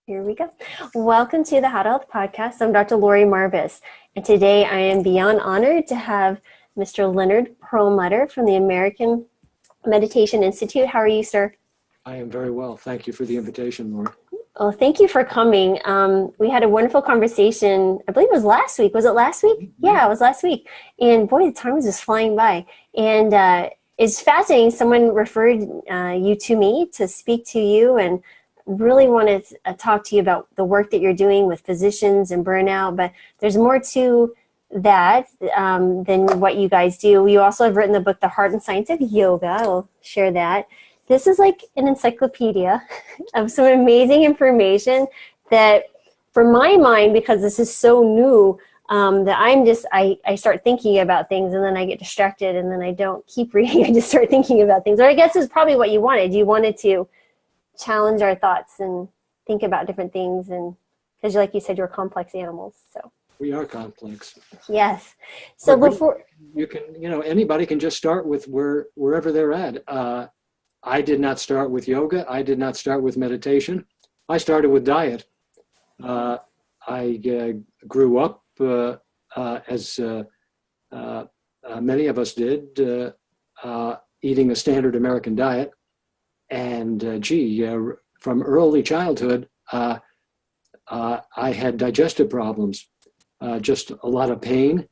Here we go. Welcome to the How to Health Podcast. I'm Dr. Lori Marvis, and today I am beyond honored to have Mr. Leonard Perlmutter from the American Meditation Institute. How are you, sir? I am very well. Thank you for the invitation, Lori. Well, thank you for coming. We had a wonderful conversation, I believe it was last week. Was it last week? Yeah, it was last week. And boy, the time was just flying by. And it's fascinating. Someone referred you to me to speak to you, and really wanted to talk to you about the work that you're doing with physicians and burnout, but there's more to that than what you guys do. You also have written the book, The Heart and Science of Yoga. I'll share that. This is like an encyclopedia of some amazing information that, for my mind, because this is so new, that I start thinking about things and then I get distracted and then I don't keep reading. I just start thinking about things. Or I guess it's probably what you wanted. You wanted to challenge our thoughts and think about different things, and because like you said, you're complex animals. So we are complex. Yes. So but before you can, anybody can just start with wherever they're at. I did not start with yoga. I did not start with meditation. I started with diet. I grew up as many of us did, eating a standard American diet. And from early childhood, I had digestive problems, just a lot of pain.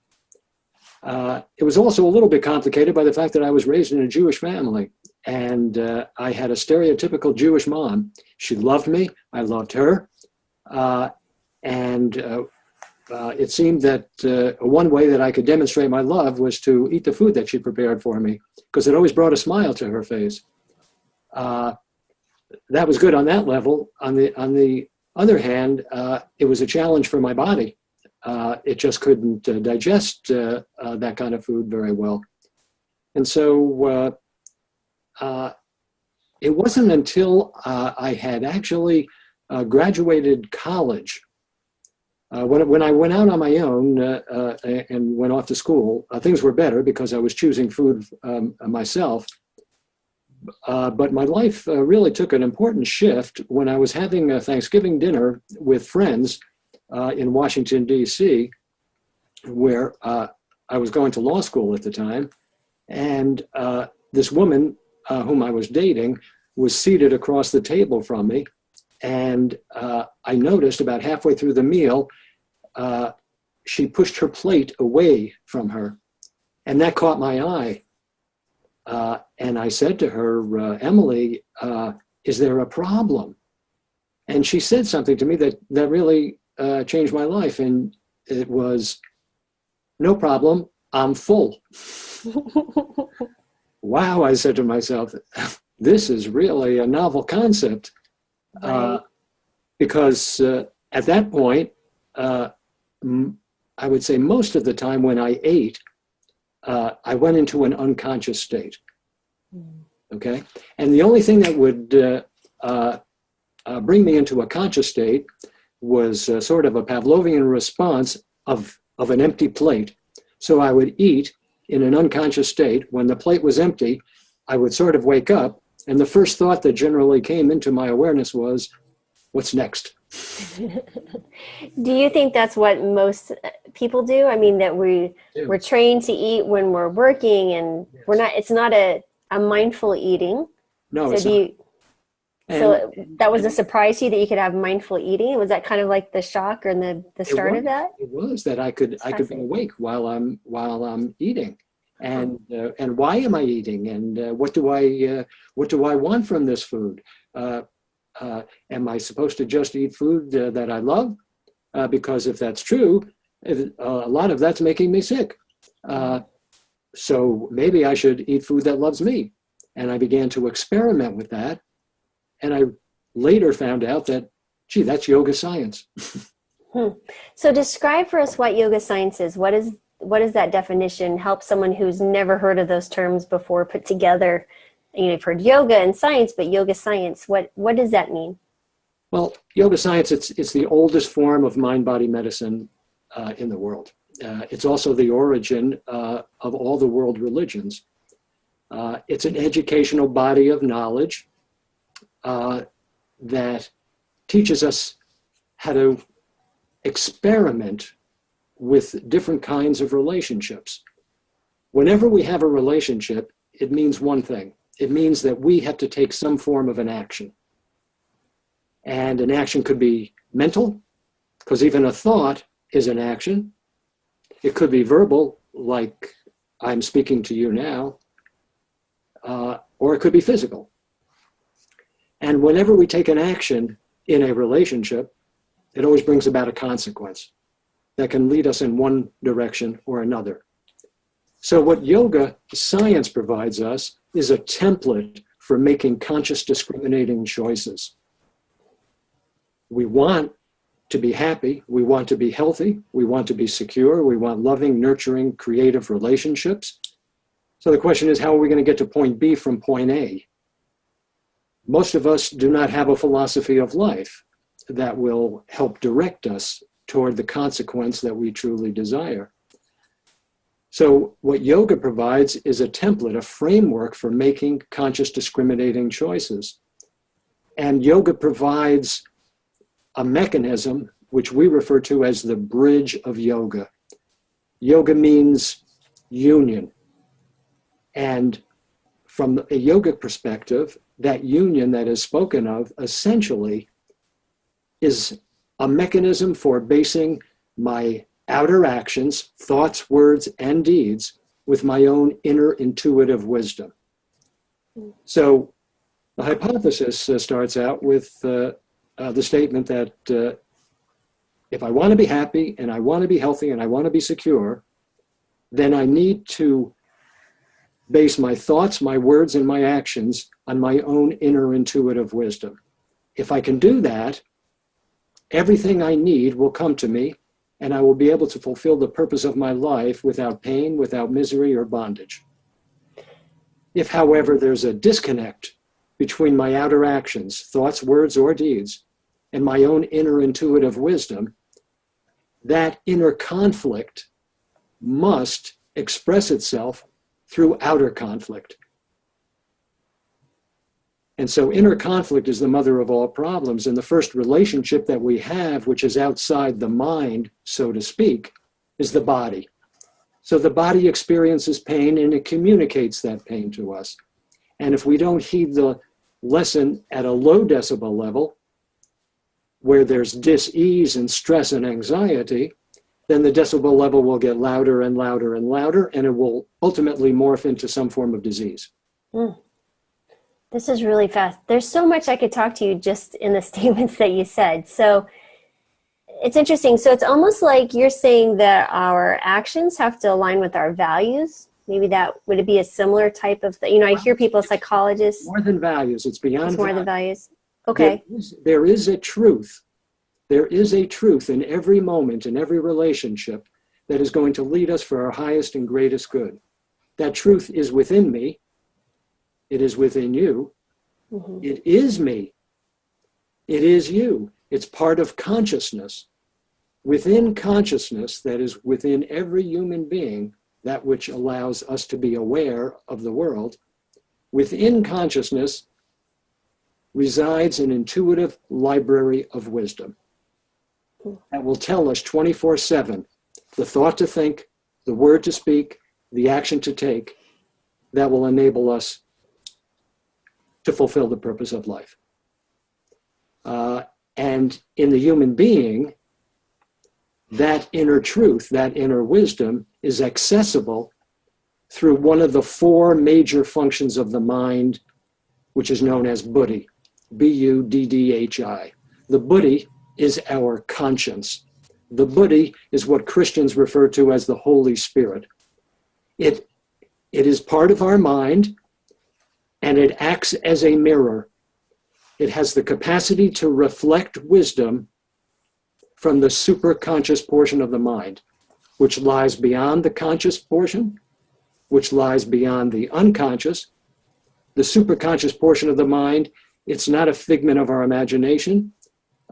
It was also a little bit complicated by the fact that I was raised in a Jewish family, and I had a stereotypical Jewish mom. She loved me, I loved her, and it seemed that one way that I could demonstrate my love was to eat the food that she prepared for me, because it always brought a smile to her face. That was good on that level. On the other hand, it was a challenge for my body. It just couldn't digest that kind of food very well. And so it wasn't until I had actually graduated college, when I went out on my own and went off to school, things were better because I was choosing food myself. But my life really took an important shift when I was having a Thanksgiving dinner with friends in Washington, D.C., where I was going to law school at the time. And this woman whom I was dating was seated across the table from me. And I noticed about halfway through the meal, she pushed her plate away from her. And that caught my eye. And I said to her, Emily, is there a problem? And she said something to me that really changed my life. And it was, no problem, I'm full. Wow, I said to myself, this is really a novel concept. Right. Because at that point, I would say most of the time when I ate, I went into an unconscious state. Okay, and the only thing that would bring me into a conscious state was sort of a Pavlovian response of an empty plate. So I would eat in an unconscious state. When the plate was empty, I would sort of wake up, and the first thought that generally came into my awareness was, what's next? Do you think that's what most people do? I mean, that we're trained to eat when we're working, and yes. It's not a mindful eating. No, so it's not. So that was a surprise to you that you could have mindful eating? Was that kind of like the shock or the start of that? It was that I could be awake while I'm eating, and why am I eating, and what do I want from this food? Am I supposed to just eat food that I love? Because if that's true, a lot of that's making me sick. So maybe I should eat food that loves me. And I began to experiment with that. And I later found out that, gee, that's yoga science. So describe for us what yoga science is. What is that definition? Help someone who's never heard of those terms before put together. You've heard yoga and science, but yoga science, what does that mean? Well, yoga science, it's the oldest form of mind-body medicine in the world. It's also the origin of all the world religions. It's an educational body of knowledge that teaches us how to experiment with different kinds of relationships. Whenever we have a relationship, it means one thing. It means that we have to take some form of an action. And an action could be mental, because even a thought is an action. It could be verbal, like I'm speaking to you now, or it could be physical. And whenever we take an action in a relationship, it always brings about a consequence that can lead us in one direction or another. So what yoga science provides us is a template for making conscious discriminating choices. We want to be happy, we want to be healthy, we want to be secure, we want loving, nurturing, creative relationships. So the question is, how are we going to get to point B from point A? Most of us do not have a philosophy of life that will help direct us toward the consequence that we truly desire. So what yoga provides is a template, a framework for making conscious discriminating choices. And yoga provides a mechanism which we refer to as the bridge of yoga. Yoga means union. And from a yogic perspective, that union that is spoken of essentially is a mechanism for basing my outer actions, thoughts, words, and deeds with my own inner intuitive wisdom. So the hypothesis starts out with the statement that if I want to be happy and I want to be healthy and I want to be secure, then I need to base my thoughts, my words, and my actions on my own inner intuitive wisdom. If I can do that, everything I need will come to me, and I will be able to fulfill the purpose of my life without pain, without misery, or bondage. If, however, there's a disconnect between my outer actions, thoughts, words, or deeds, and my own inner intuitive wisdom, that inner conflict must express itself through outer conflict. And so inner conflict is the mother of all problems. And the first relationship that we have, which is outside the mind, so to speak, is the body. So the body experiences pain and it communicates that pain to us. And if we don't heed the lesson at a low decibel level, where there's dis-ease and stress and anxiety, then the decibel level will get louder and louder and louder, and it will ultimately morph into some form of disease. This is really fast. There's so much I could talk to you just in the statements that you said. So it's interesting. So it's almost like you're saying that our actions have to align with our values. Maybe would it be a similar type of thing? You know, I hear people, psychologists. More than values. It's beyond It's more than values. Okay. There is a truth. There is a truth in every moment, in every relationship, that is going to lead us for our highest and greatest good. That truth is within me. It is within you. Mm-hmm. It is me. It is you. It's part of consciousness. Within consciousness, that is within every human being, that which allows us to be aware of the world, within consciousness resides an intuitive library of wisdom that will tell us 24/7 the thought to think, the word to speak, the action to take, that will enable us to fulfill the purpose of life. And in the human being, that inner truth, that inner wisdom is accessible through one of the four major functions of the mind, which is known as buddhi, B-U-D-D-H-I. The buddhi is our conscience. The buddhi is what Christians refer to as the Holy Spirit. It is part of our mind, and it acts as a mirror. It has the capacity to reflect wisdom from the superconscious portion of the mind, which lies beyond the conscious portion, which lies beyond the unconscious. The superconscious portion of the mind, it's not a figment of our imagination.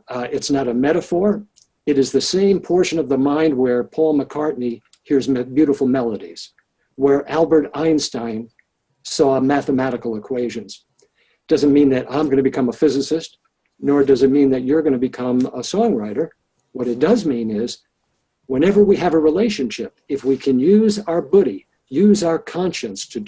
It's not a metaphor. It is the same portion of the mind where Paul McCartney hears beautiful melodies, where Albert Einstein saw mathematical equations. Doesn't mean that I'm going to become a physicist. nor does it mean that you're going to become a songwriter. What it does mean is, whenever we have a relationship, if we can use our buddhi, use our conscience to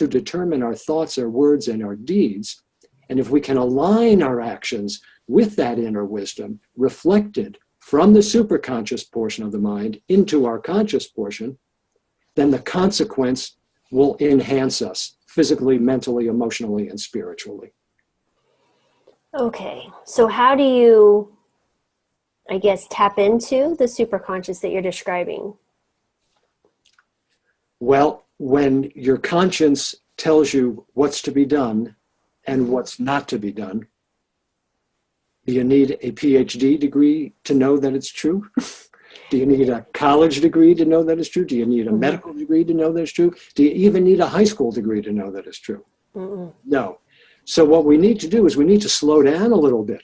determine our thoughts, our words, and our deeds, and if we can align our actions with that inner wisdom reflected from the superconscious portion of the mind into our conscious portion, then the consequence will enhance us physically, mentally, emotionally, and spiritually. Okay, so how do you, I guess, tap into the superconscious that you're describing? Well, when your conscience tells you what's to be done and what's not to be done, do you need a PhD degree to know that it's true? Do you need a college degree to know that it's true? Do you need a medical degree to know that it's true? Do you even need a high school degree to know that it's true? No. So what we need to do is we need to slow down a little bit.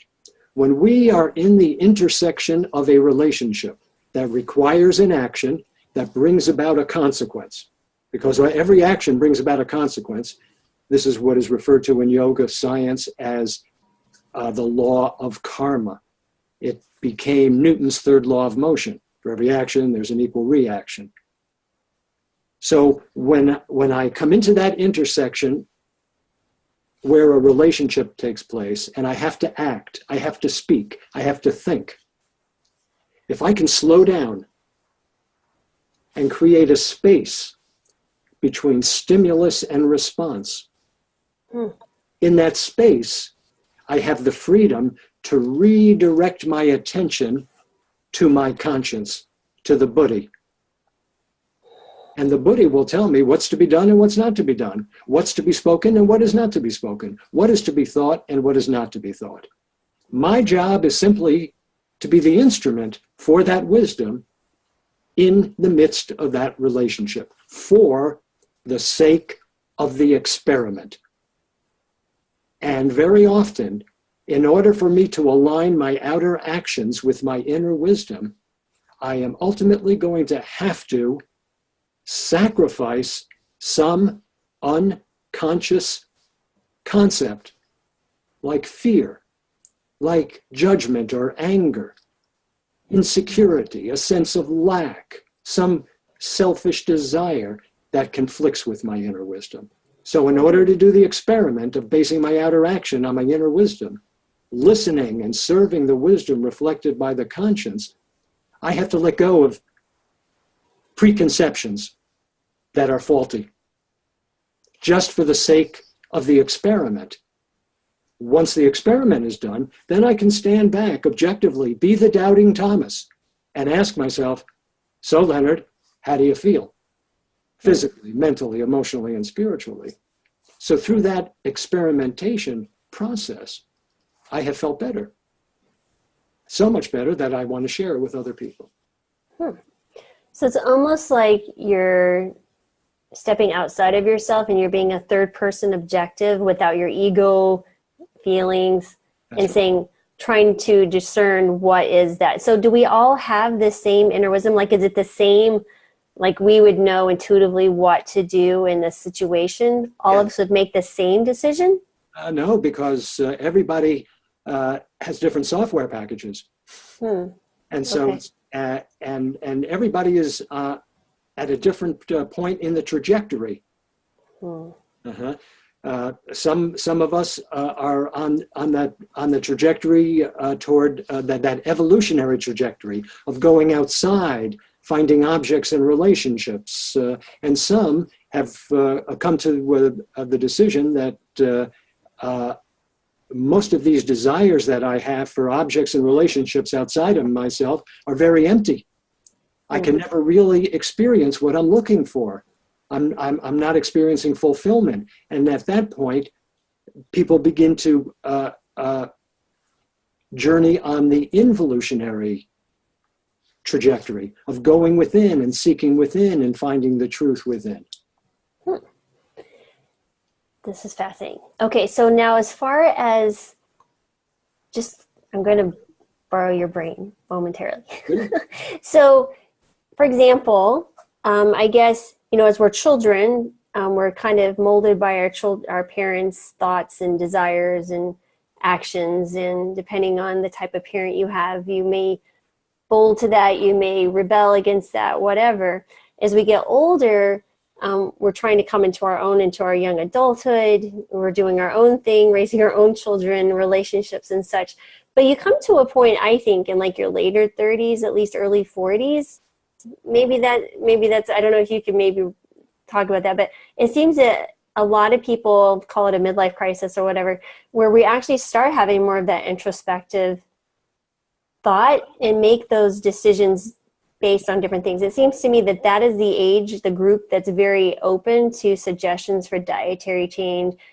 When we are in the intersection of a relationship that requires an action that brings about a consequence, because every action brings about a consequence. This is what is referred to in yoga science as the law of karma. It became Newton's third law of motion. For every action, there's an equal reaction. So when I come into that intersection where a relationship takes place and I have to act, I have to speak, I have to think, if I can slow down and create a space between stimulus and response, in that space, I have the freedom to redirect my attention to my conscience, to the buddhi. And the buddhi will tell me what's to be done and what's not to be done, what's to be spoken and what is not to be spoken, what is to be thought and what is not to be thought. My job is simply to be the instrument for that wisdom in the midst of that relationship, for the sake of the experiment. And very often, in order for me to align my outer actions with my inner wisdom, I am ultimately going to have to sacrifice some unconscious concept like fear, like judgment or anger, insecurity, a sense of lack, some selfish desire that conflicts with my inner wisdom. So in order to do the experiment of basing my outer action on my inner wisdom, listening and serving the wisdom reflected by the conscience, I have to let go of preconceptions that are faulty, just for the sake of the experiment. Once the experiment is done, then I can stand back objectively, be the doubting Thomas, and ask myself, so Leonard, how do you feel? Physically, mentally, emotionally, and spiritually. So through that experimentation process, I have felt better. So much better that I want to share it with other people. So it's almost like you're stepping outside of yourself and you're being a third person objective without your ego feelings. That's and right. Saying, trying to discern what is that. So do we all have the same inner wisdom? Like, is it the same, like we would know intuitively what to do in this situation? All of us would make the same decision? No, because everybody has different software packages. And so, and everybody is at a different point in the trajectory. Some of us are on the trajectory toward that evolutionary trajectory of going outside, finding objects and relationships, and some have come to the decision that most of these desires that I have for objects and relationships outside of myself are very empty. I can never really experience what I'm looking for. I'm not experiencing fulfillment. And at that point, people begin to journey on the involutionary trajectory of going within and seeking within and finding the truth within. This is fascinating. Okay, so now as far as I'm going to borrow your brain momentarily. So, for example, I guess, as we're children, we're kind of molded by our parents' thoughts and desires and actions, and depending on the type of parent you have, you may fold to that, you may rebel against that, whatever. As we get older, we're trying to come into our young adulthood. We're doing our own thing, raising our own children, relationships and such. But you come to a point, I think, in like your later 30s, at least early 40s. Maybe that's, I don't know if you could maybe talk about that, but it seems that a lot of people call it a midlife crisis or whatever, where we actually start having more of that introspective thought and make those decisions based on different things. It seems to me that that is the age, the group that's very open to suggestions for dietary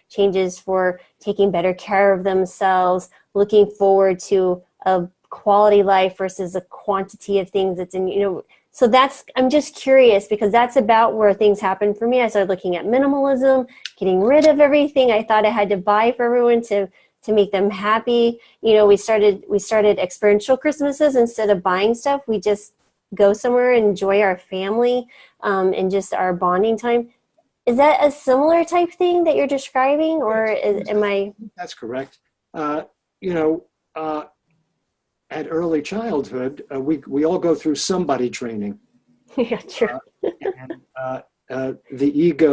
changes for taking better care of themselves, looking forward to a quality life versus a quantity of things that's in, so I'm just curious, because that's about where things happen for me. I started looking at minimalism, getting rid of everything I thought I had to buy for everyone to make them happy. We started experiential Christmases. Instead of buying stuff, we just go somewhere and enjoy our family and just our bonding time. Is that a similar type thing that you're describing, or am I? That's correct. At early childhood, we all go through somebody training. Yeah, true. The ego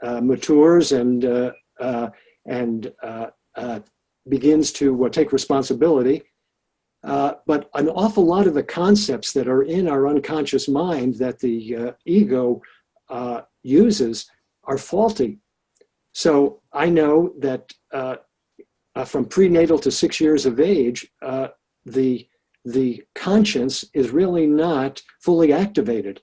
matures and begins to take responsibility. But an awful lot of the concepts that are in our unconscious mind that the ego uses are faulty. So I know that from prenatal to 6 years of age, the conscience is really not fully activated,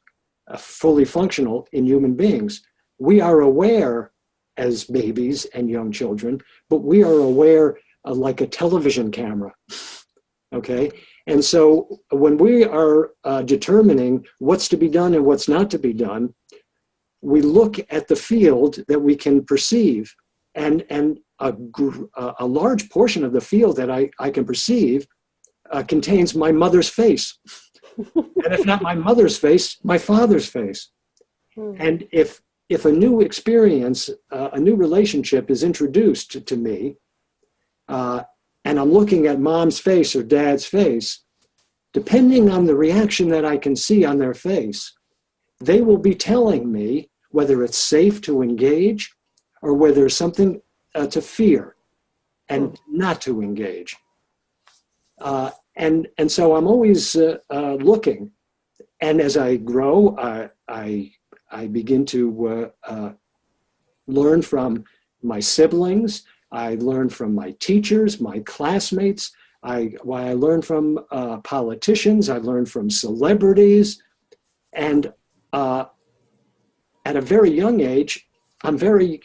fully functional in human beings. We are aware as babies and young children, but we are aware like a television camera. Okay, and so when we are determining what's to be done and what's not to be done, we look at the field that we can perceive, and a large portion of the field that I can perceive contains my mother's face, and if not my mother's face, my father's face. And if a new experience, a new relationship is introduced to me, and I'm looking at mom's face or dad's face, depending on the reaction that I can see on their face, they will be telling me whether it's safe to engage or whether there's something to fear and not to engage. And so I'm always looking. And as I grow, I begin to learn from my siblings. I learn from my teachers, my classmates. I learn from politicians. I learn from celebrities. And at a very young age, I'm very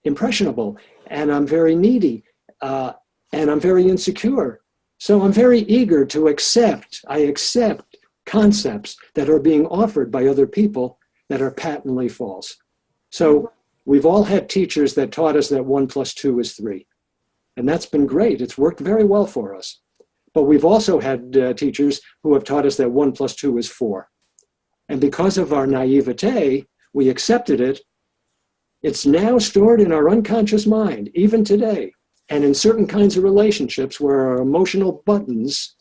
impressionable, and I'm very needy, and I'm very insecure. So I'm very eager to accept concepts that are being offered by other people that are patently false. So we've all had teachers that taught us that 1 + 2 is 3. And that's been great. It's worked very well for us. But we've also had teachers who have taught us that 1 + 2 is 4. And because of our naivete, we accepted it. It's now stored in our unconscious mind, even today. And in certain kinds of relationships where our emotional buttons,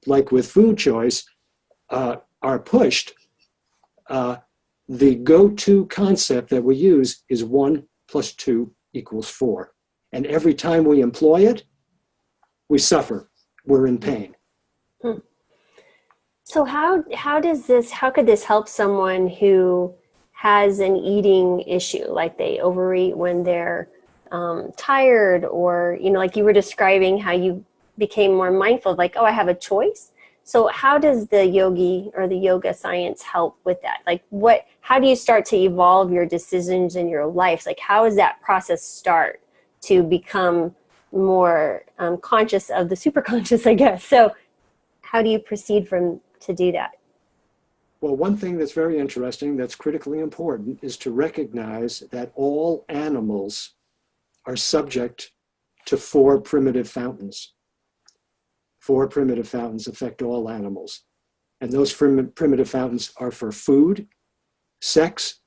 like with food choice, are pushed, the go-to concept that we use is 1 + 2 = 4. And every time we employ it, we suffer. We're in pain. So how could this help someone who has an eating issue, like they overeat when they're tired, or, like you were describing how you became more mindful of, like, oh, I have a choice. So how does the yogi or the yoga science help with that? Like how do you start to evolve your decisions in your life? Like, how does that process start to become more conscious of the superconscious, I guess? So how do you proceed to do that? Well, one thing that's very interesting, that's critically important, is to recognize that all animals are subject to 4 primitive fountains. 4 primitive fountains affect all animals. And those primitive fountains are for food, sex,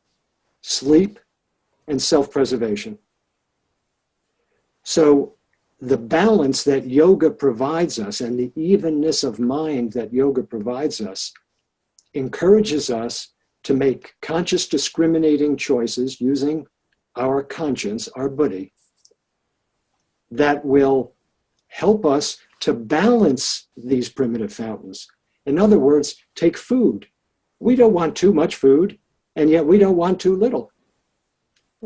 sleep, and self-preservation. So the balance that yoga provides us and the evenness of mind that yoga provides us encourages us to make conscious discriminating choices using our conscience, our buddhi, that will help us to balance these primitive fountains. In other words, take food. We don't want too much food, and yet we don't want too little.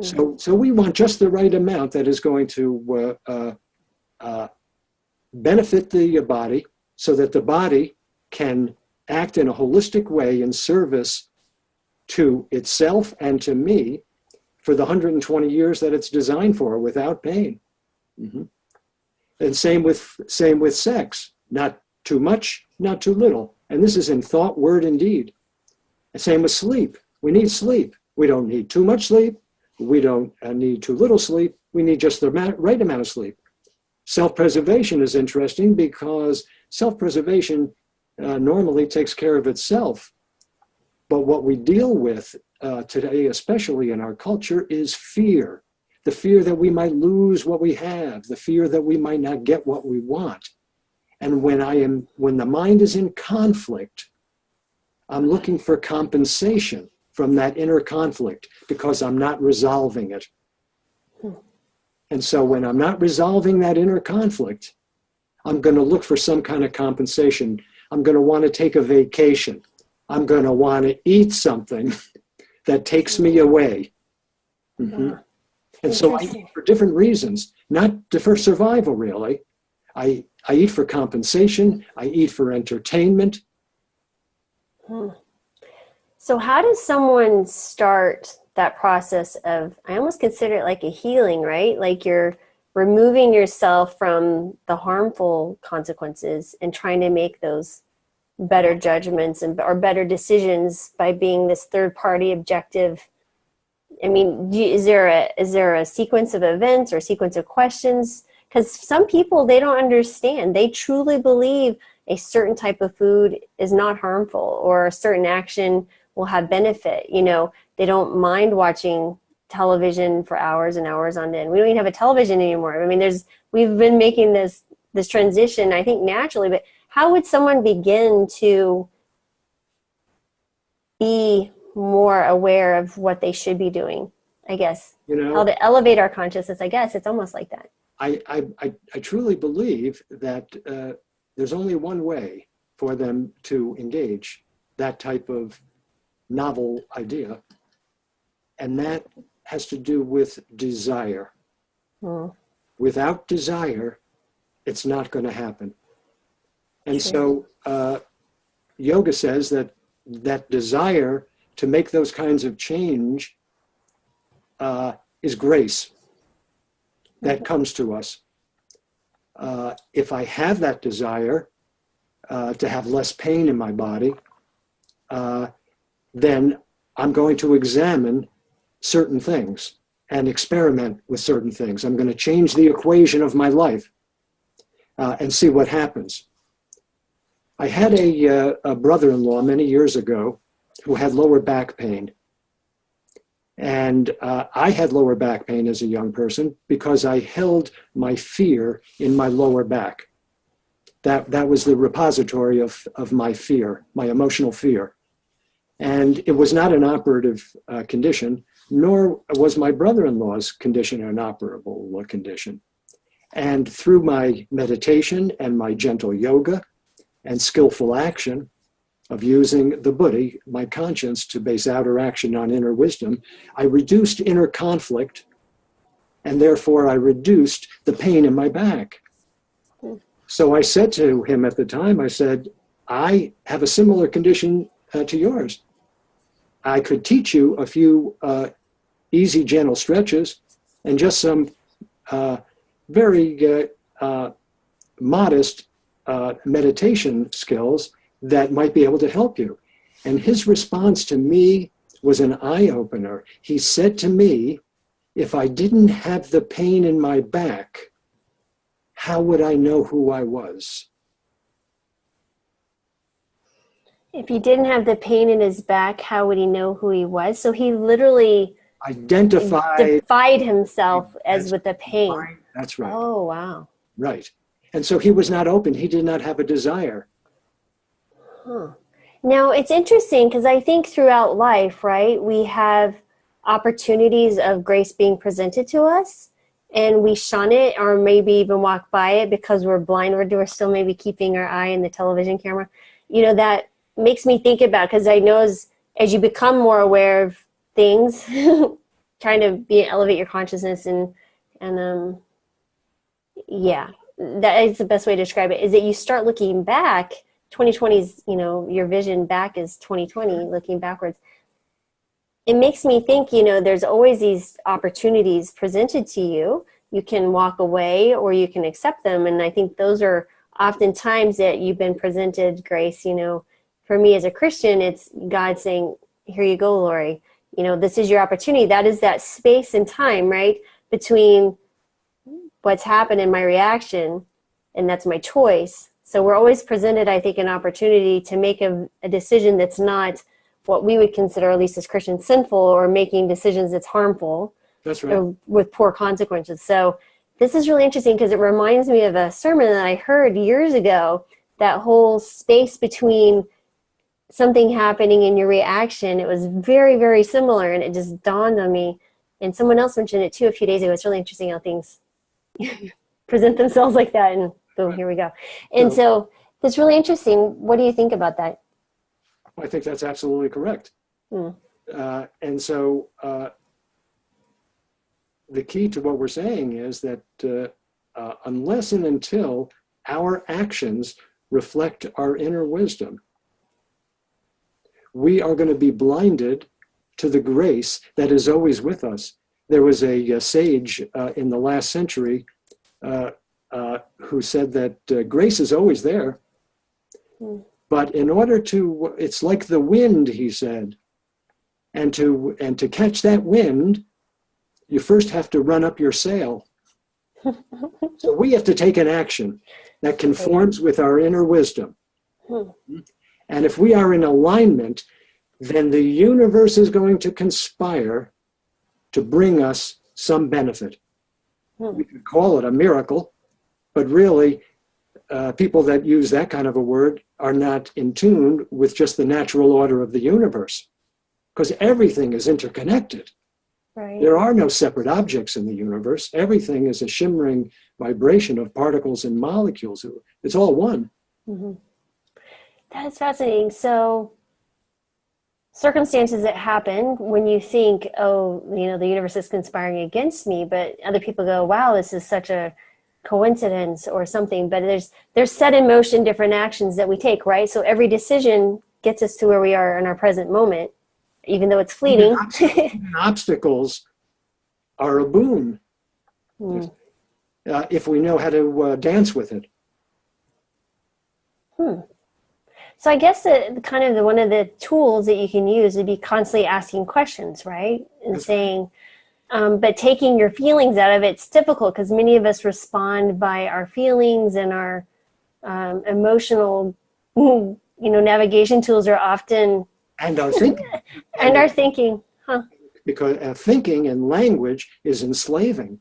So we want just the right amount that is going to benefit the body so that the body can act in a holistic way in service to itself and to me for the 120 years that it's designed for without pain. Mm-hmm. And same with sex, not too much, not too little. And this is in thought, word, and deed. And same with sleep. We need sleep. We don't need too much sleep. We don't need too little sleep. We need just the right amount of sleep. Self-preservation is interesting because self-preservation normally takes care of itself. But what we deal with today, especially in our culture, is fear. The fear that we might lose what we have, the fear that we might not get what we want. And when the mind is in conflict, I'm looking for compensation from that inner conflict because I'm not resolving it. And so when I'm not resolving that inner conflict, I'm going to look for some kind of compensation. I'm going to want to take a vacation. I'm going to want to eat something that takes me away. Mm-hmm. And so I eat for different reasons, not for survival, really. I eat for compensation. I eat for entertainment. So how does someone start that process of, I almost consider it like a healing, right? Like you're removing yourself from the harmful consequences and trying to make those better judgments or better decisions by being this third party objective. I mean, is there a sequence of events or sequence of questions? Because some people, they don't understand. They truly believe a certain type of food is not harmful or a certain action will have benefit. You know, they don't mind watching television for hours and hours on end. We don't even have a television anymore. I mean, we've been making this transition, I think, naturally, but how would someone begin to be more aware of what they should be doing? I guess, how to elevate our consciousness. I guess it's almost like that. I truly believe that there's only one way for them to engage that type of novel idea, and that has to do with desire. Without desire, it's not going to happen. And so yoga says that desire to make those kinds of change is grace that comes to us. If I have that desire to have less pain in my body, then I'm going to examine certain things and experiment with certain things. I'm going to change the equation of my life and see what happens. I had a brother-in-law many years ago who had lower back pain. And I had lower back pain as a young person because I held my fear in my lower back. That was the repository of my fear, my emotional fear. And it was not an operative condition, nor was my brother-in-law's condition an operable condition. And through my meditation and my gentle yoga and skillful action of using the buddhi, my conscience, to base outer action on inner wisdom, I reduced inner conflict, and therefore I reduced the pain in my back. So I said to him at the time, I said, I have a similar condition to yours. I could teach you a few easy, gentle stretches and just some very modest meditation skills that might be able to help you. And his response to me was an eye-opener. He said to me, if I didn't have the pain in my back, how would I know who I was? If he didn't have the pain in his back, how would he know who he was? So he literally defied himself as with the pain. That's right. Oh, wow. Right. And so he was not open. He did not have a desire. Huh. Now, it's interesting because I think throughout life, right, we have opportunities of grace being presented to us, and we shun it or maybe even walk by it because we're blind, or we're still maybe keeping our eye in the television camera. That makes me think about, because I know as you become more aware of things, trying to elevate your consciousness and yeah, that is the best way to describe it, is that you start looking back. 2020 is, your vision back is 2020, looking backwards. It makes me think, there's always these opportunities presented to you. You can walk away or you can accept them. And I think those are often times that you've been presented grace. For me as a Christian, it's God saying, here you go, Lori. This is your opportunity. That is that space and time, right, between what's happened and my reaction, and that's my choice. So we're always presented, I think, an opportunity to make a decision that's not what we would consider, at least as Christians, sinful, or making decisions that's harmful. That's right. With poor consequences. So this is really interesting because it reminds me of a sermon that I heard years ago, that whole space between something happening and your reaction. It was very, very similar, and it just dawned on me. And someone else mentioned it too a few days ago. It's really interesting how things present themselves like that, and boom, here we go. And so that's really interesting. What do you think about that? I think that's absolutely correct. And so the key to what we're saying is that unless and until our actions reflect our inner wisdom, we are going to be blinded to the grace that is always with us. There was a sage in the last century who said that grace is always there, but in order to, it's like the wind, he said, and to catch that wind, you first have to run up your sail. So we have to take an action that conforms with our inner wisdom. And if we are in alignment, then the universe is going to conspire to bring us some benefit. We could call it a miracle, but really, people that use that kind of a word are not in tune with just the natural order of the universe, because everything is interconnected. Right. There are no separate objects in the universe. Everything is a shimmering vibration of particles and molecules. It's all one. That's fascinating. So circumstances that happen when you think, oh, the universe is conspiring against me, but other people go, wow, this is such a coincidence or something. But there's set in motion different actions that we take, right? So every decision gets us to where we are in our present moment, even though it's fleeting. Even obstacles are a boon if we know how to dance with it. So I guess one of the tools that you can use would be constantly asking questions, right? And saying, but taking your feelings out of it's difficult because many of us respond by our feelings, and our emotional, navigation tools are often. And our thinking. And our thinking, Because thinking and language is enslaving.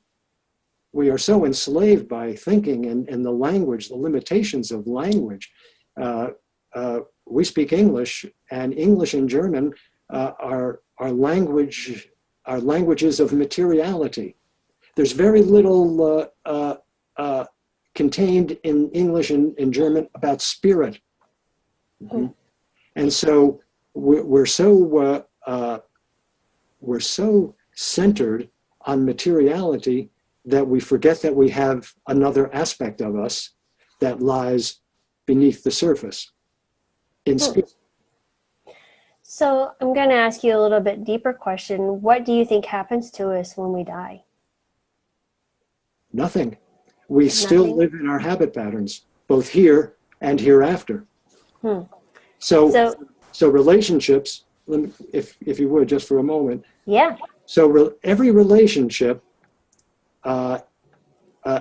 We are so enslaved by thinking and the language, the limitations of language. We speak English, and English and German are languages of materiality. There's very little contained in English and German about spirit. And so we're so centered on materiality that we forget that we have another aspect of us that lies beneath the surface in spirit. So I'm going to ask you a little bit deeper question. What do you think happens to us when we die? Nothing. We still live in our habit patterns, both here and hereafter. So relationships, if you would, just for a moment. Yeah. So every relationship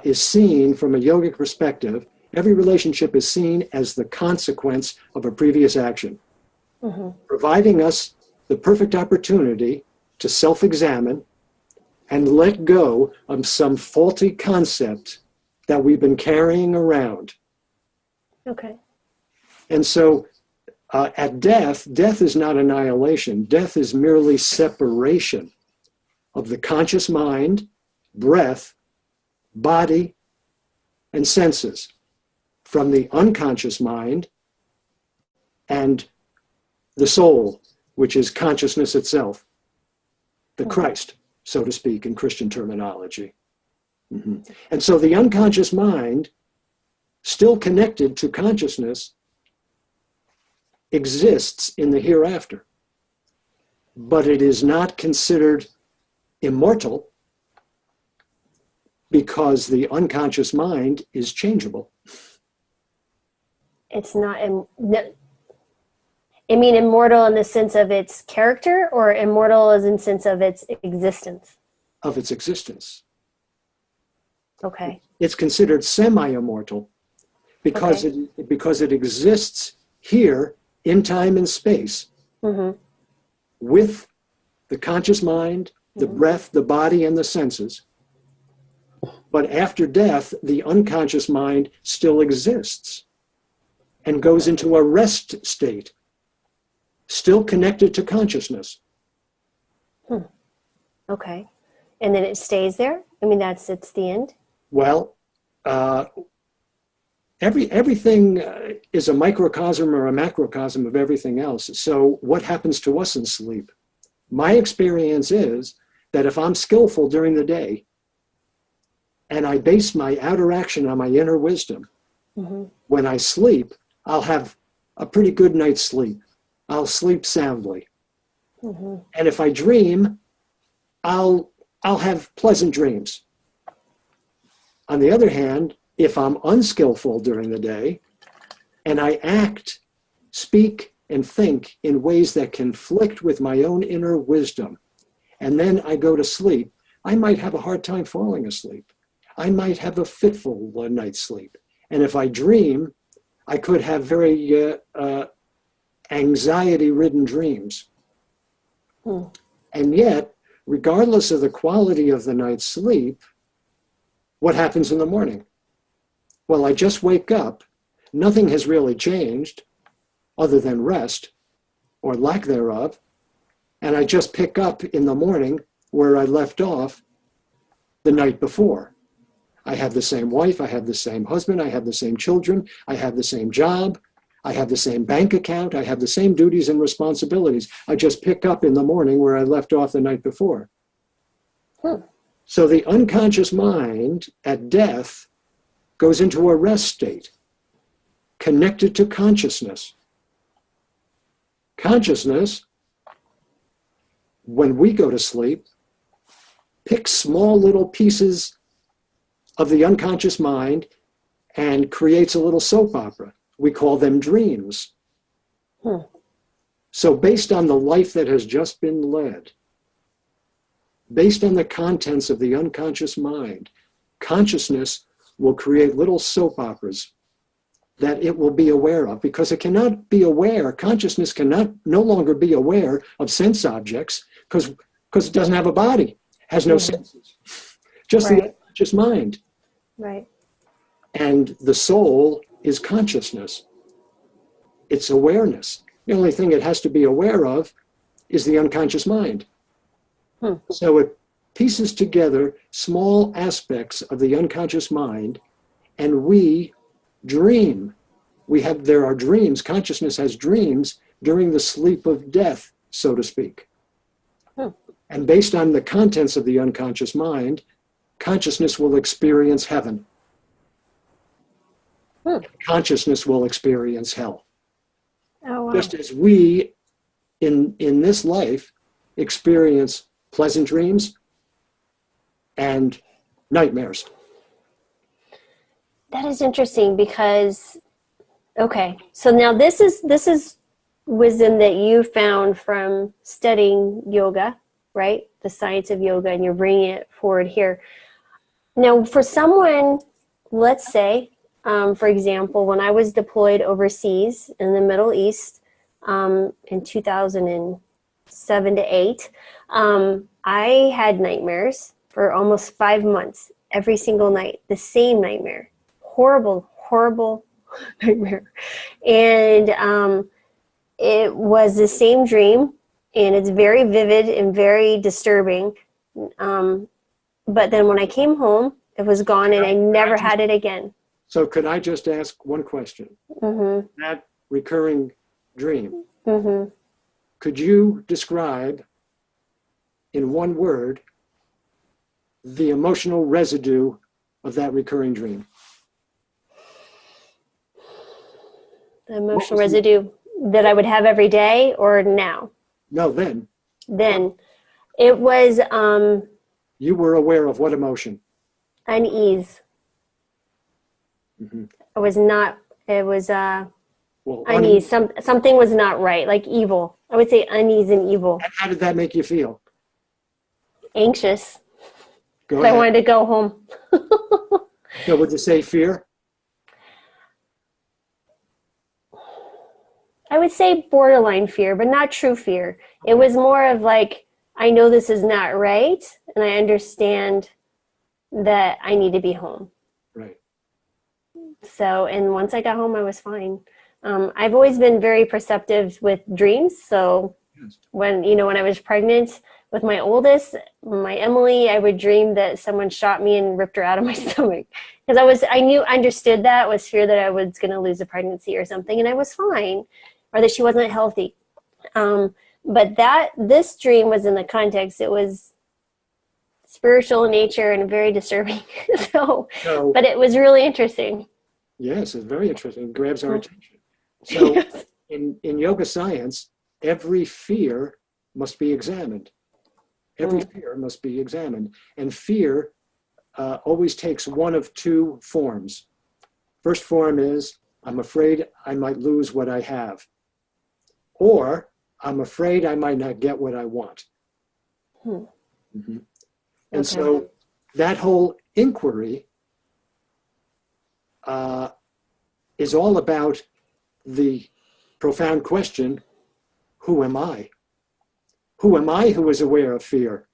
is seen from a yogic perspective. Every relationship is seen as the consequence of a previous action, providing us the perfect opportunity to self-examine and let go of some faulty concept that we've been carrying around. Okay. And so at death is not annihilation. Death is merely separation of the conscious mind, breath, body, and senses from the unconscious mind and the soul, which is consciousness itself, the Christ, so to speak, in Christian terminology. Mm-hmm. And so the unconscious mind, still connected to consciousness, exists in the hereafter, but it is not considered immortal because the unconscious mind is changeable. It's not, I mean immortal in the sense of its character, or immortal as in sense of its existence? Of its existence. Okay. It's considered semi-immortal because, okay. because it exists here in time and space with the conscious mind, the breath, the body, and the senses. But after death, the unconscious mind still exists and goes into a rest state, still connected to consciousness. Okay. And then it stays there? I mean, it's the end? Well, everything is a microcosm or a macrocosm of everything else. So what happens to us in sleep? My experience is that if I'm skillful during the day and I base my outer action on my inner wisdom, when I sleep, I'll have a pretty good night's sleep. I'll sleep soundly. And if I dream, I'll have pleasant dreams. On the other hand, if I'm unskillful during the day and I act, speak, and think in ways that conflict with my own inner wisdom, and then I go to sleep, I might have a hard time falling asleep. I might have a fitful night's sleep. And if I dream, I could have very anxiety-ridden dreams. And yet, regardless of the quality of the night's sleep, what happens in the morning? Well, I just wake up. Nothing has really changed other than rest or lack thereof. And I just pick up in the morning where I left off the night before. I have the same wife, I have the same husband, I have the same children, I have the same job, I have the same bank account, I have the same duties and responsibilities. I just pick up in the morning where I left off the night before. So the unconscious mind at death goes into a rest state, connected to consciousness. Consciousness, when we go to sleep, picks small little pieces of the unconscious mind and creates a little soap opera. We call them dreams. So based on the life that has just been led, based on the contents of the unconscious mind, consciousness will create little soap operas that it will be aware of, because it cannot be aware, consciousness cannot no longer be aware of sense objects because it doesn't have a body, has no senses, just the unconscious mind. Right. And the soul is consciousness. It's awareness. The only thing it has to be aware of is the unconscious mind. So it pieces together small aspects of the unconscious mind, and we dream. There are dreams. Consciousness has dreams during the sleep of death, so to speak. And based on the contents of the unconscious mind, consciousness will experience heaven. Consciousness will experience hell. Oh, wow. Just as we, in this life, experience pleasant dreams and nightmares. That is interesting because, okay, so now this is wisdom that you found from studying yoga, right? The science of yoga, and you're bringing it forward here. Now, for someone, let's say, for example, when I was deployed overseas in the Middle East in 2007 to 8, I had nightmares for almost 5 months, every single night, the same nightmare. Horrible, horrible nightmare. And it was the same dream, and it's very vivid and very disturbing. But then when I came home, it was gone, and I never had it again. So could I just ask one question? Mm-hmm. That recurring dream, Mm-hmm. could you describe in one word the emotional residue of that recurring dream? The emotional residue that I would have every day, or now? No, then. Then it was You were aware of what emotion? unease. Mm-hmm. It was Well, unease. Something was not right, like evil. I would say unease and evil. And how did that make you feel? Anxious. Go I ahead. wanted to go home. So would you say fear? I would say borderline fear, but not true fear. It was more of like, I know this is not right, and I understand that I need to be home. Right. So, and once I got home, I was fine. I've always been very perceptive with dreams. So Yes. when I was pregnant with my oldest, my Emily, I would dream that someone shot me and ripped her out of my stomach. Because understood that was fear that I was going to lose a pregnancy or something, and I was fine, or that she wasn't healthy. But this dream was in the context, it was spiritual in nature and very disturbing. But it was really interesting. Yes, it's very interesting. It grabs our attention. So Yes. in yoga science, every fear must be examined. Every fear must be examined. And fear always takes one of two forms. First form is, I'm afraid I might lose what I have. Or, I'm afraid I might not get what I want. Mm-hmm. And so that whole inquiry is all about the profound question, who am I? Who am I who is aware of fear?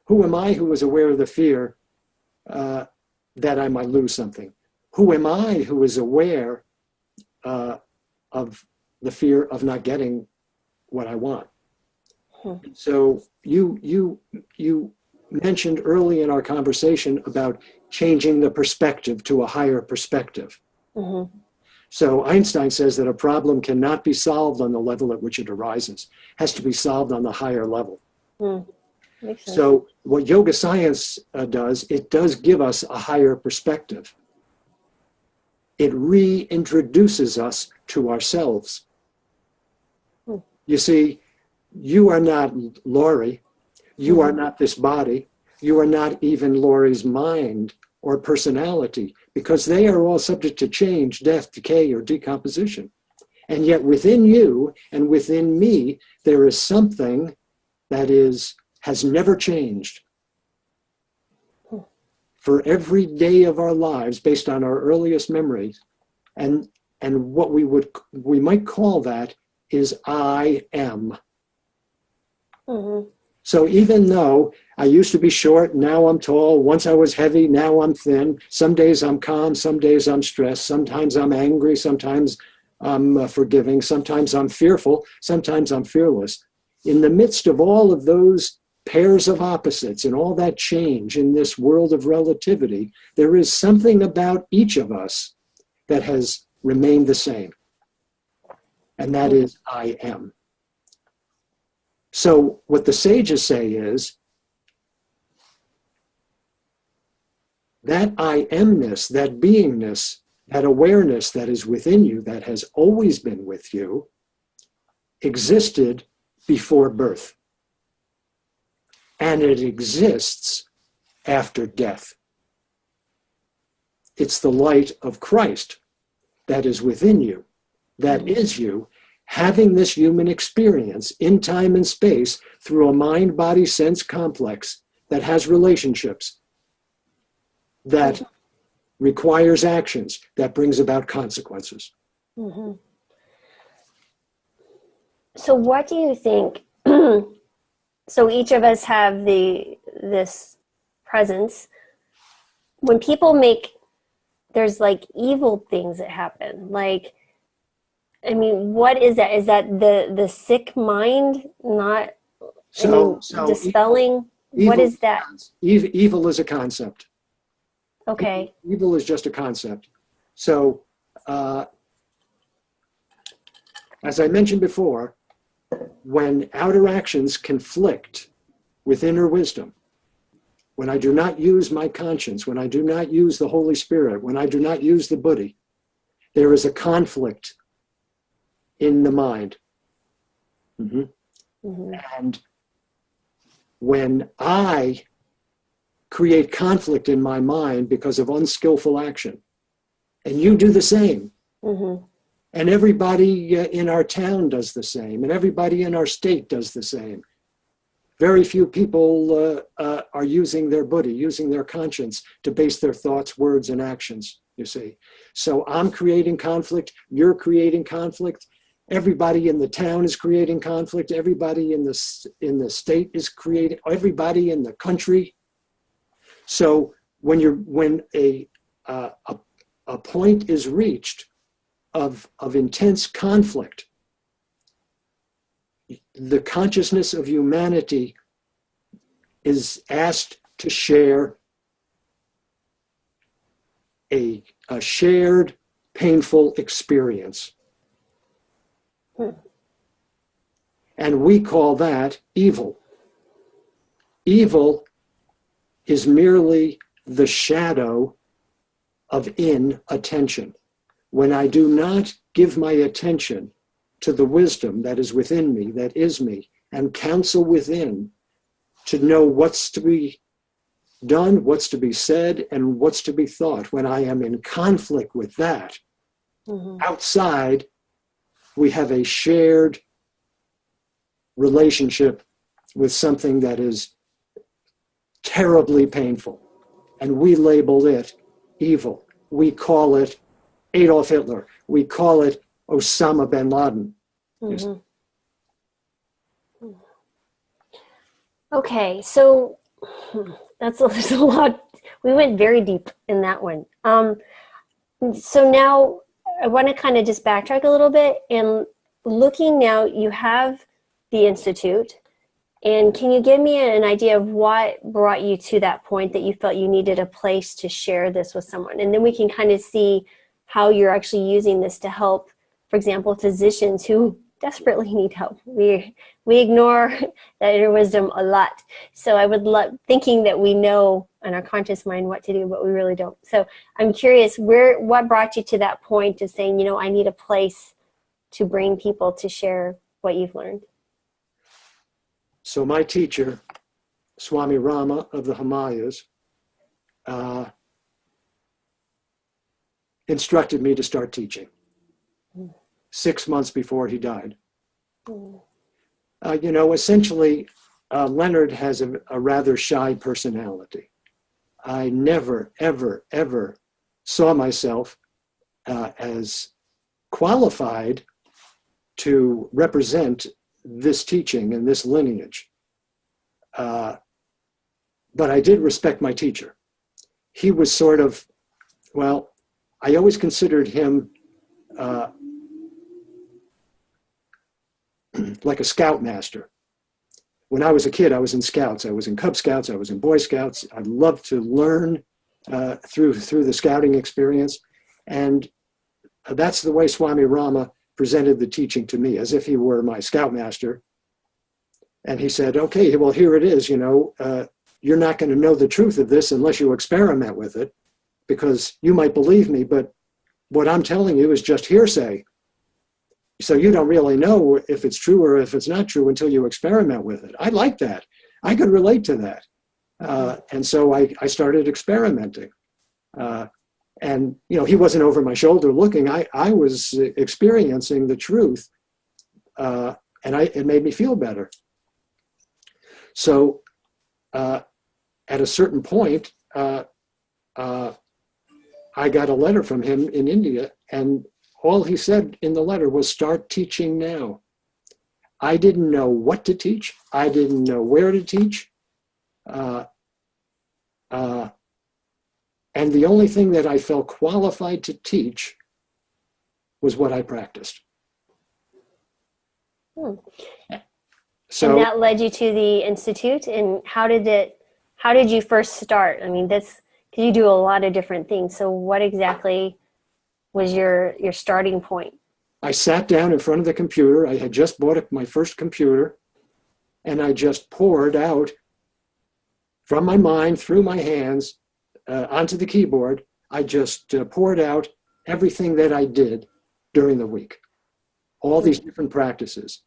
Who am I who is aware of the fear that I might lose something? Who am I who is aware of the fear of not getting what I want? So you mentioned early in our conversation about changing the perspective to a higher perspective. Mm-hmm. So Einstein says that a problem cannot be solved on the level at which it arises. It has to be solved on the higher level. Makes sense. So what yoga science does, it does give us a higher perspective. It reintroduces us to ourselves. You see, you are not Laurie. You are not this body. You are not even Laurie's mind or personality, because they are all subject to change, death, decay, or decomposition. And yet within you and within me, there is something that has never changed. For every day of our lives, based on our earliest memories, and what we might call that is I am. Mm-hmm. So even though I used to be short, now I'm tall, once I was heavy, now I'm thin, some days I'm calm, some days I'm stressed, sometimes I'm angry, sometimes I'm forgiving, sometimes I'm fearful, sometimes I'm fearless. In the midst of all of those pairs of opposites and all that change in this world of relativity, there is something about each of us that has remained the same. And that is I am. So what the sages say is that I amness, that beingness, that awareness that is within you, that has always been with you, existed before birth. And it exists after death. It's the light of Christ that is within you, that is you, having this human experience in time and space through a mind-body-sense complex that has relationships, that requires actions, that brings about consequences. Mm-hmm. So what do you think? So each of us have this presence, when people make, there's like evil things that happen. Like, I mean, what is that? Is that the sick mind not, dispelling? What is that? Evil is a concept. Okay. Evil is just a concept. So, as I mentioned before, when outer actions conflict with inner wisdom, when I do not use my conscience, when I do not use the Holy Spirit, when I do not use the Buddhi, there is a conflict in the mind. Mm-hmm. Mm-hmm. And when I create conflict in my mind because of unskillful action, and you do the same, mm-hmm. and everybody in our town does the same, and everybody in our state does the same. Very few people are using their buddhi, using their conscience to base their thoughts, words, and actions, you see. So I'm creating conflict, you're creating conflict, everybody in the town is creating conflict, everybody in the state is creating, everybody in the country. So when a point is reached of intense conflict, the consciousness of humanity is asked to share a shared painful experience. And we call that evil. Evil is merely the shadow of inattention. When I do not give my attention to the wisdom that is within me, that is me, and counsel within to know what's to be done, what's to be said, and what's to be thought. When I am in conflict with that, mm-hmm. outside, we have a shared relationship with something that is terribly painful. And we label it evil. We call it Adolf Hitler. We call it Osama bin Laden. Mm-hmm. Okay, so there's a lot. We went very deep in that one. So now I want to kind of just backtrack a little bit, and looking now, you have the Institute, and can you give me an idea of what brought you to that point that you felt you needed a place to share this with someone? And then we can kind of see how you're actually using this to help, for example, physicians who desperately need help. We ignore that inner wisdom a lot. So I would love, thinking that we know in our conscious mind what to do, but we really don't. So I'm curious, what brought you to that point of saying, I need a place to bring people to share what you've learned? So my teacher, Swami Rama of the Himalayas, instructed me to start teaching 6 months before he died. Essentially, Leonard has a rather shy personality. I never, ever, ever saw myself as qualified to represent this teaching and this lineage. But I did respect my teacher. He was sort of, I always considered him like a scoutmaster. When I was a kid, I was in Scouts. I was in Cub Scouts. I was in Boy Scouts. I loved to learn through the scouting experience. And that's the way Swami Rama presented the teaching to me, as if he were my scoutmaster. And he said, okay, well, here it is. You're not going to know the truth of this unless you experiment with it, because you might believe me, but what I'm telling you is just hearsay. So you don't really know if it's true or if it's not true until you experiment with it. I like that. I could relate to that. And so I started experimenting. And he wasn't over my shoulder looking. I was experiencing the truth. And it made me feel better. So at a certain point, I got a letter from him in India, and all he said in the letter was, start teaching now. I didn't know what to teach. I didn't know where to teach. And the only thing that I felt qualified to teach was what I practiced. So, and that led you to the Institute. And how did you first start? I mean, because you do a lot of different things. So what exactly was your starting point? I sat down in front of the computer. I had just bought my first computer, and I just poured out from my mind, through my hands, onto the keyboard. I just poured out everything that I did during the week, all these different practices.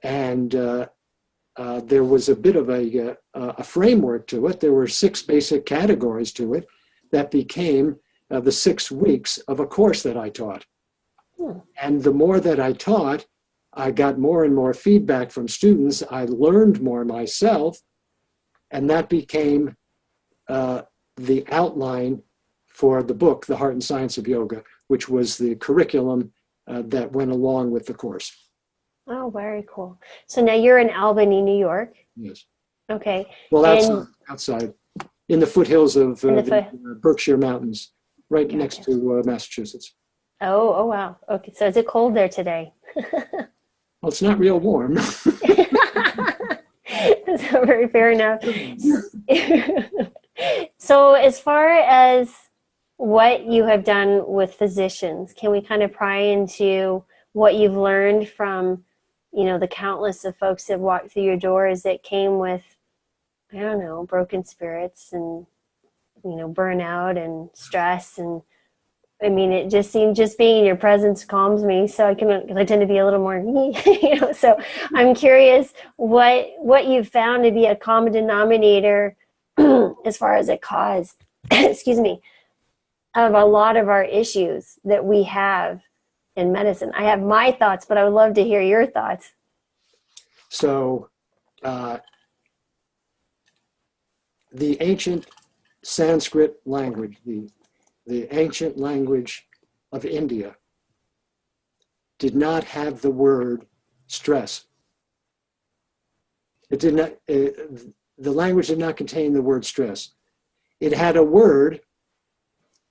And there was a bit of a framework to it. There were 6 basic categories to it that became the 6 weeks of a course that I taught. And the more that I taught, I got more and more feedback from students. I learned more myself, and that became the outline for the book, The Heart and Science of Yoga, which was the curriculum that went along with the course. Oh, very cool. So now you're in Albany, New York. Yes. Okay. Well, outside, in the foothills of the Berkshire Mountains, right next to Massachusetts. Oh, wow. Okay. So is it cold there today? Well, it's not real warm. So very fair enough. So as far as what you have done with physicians, can we kind of pry into what you've learned from, the countless of folks that walked through your doors that came with, I don't know, broken spirits and, burnout and stress. And I mean, it just seemed just being in your presence calms me. So I tend to be a little more, so I'm curious what you've found to be a common denominator as far as a cause, excuse me, of a lot of our issues that we have in medicine. I have my thoughts, but I would love to hear your thoughts. So the ancient Sanskrit language, the ancient language of India, did not have the word stress. It did not, the language did not contain the word stress. It had a word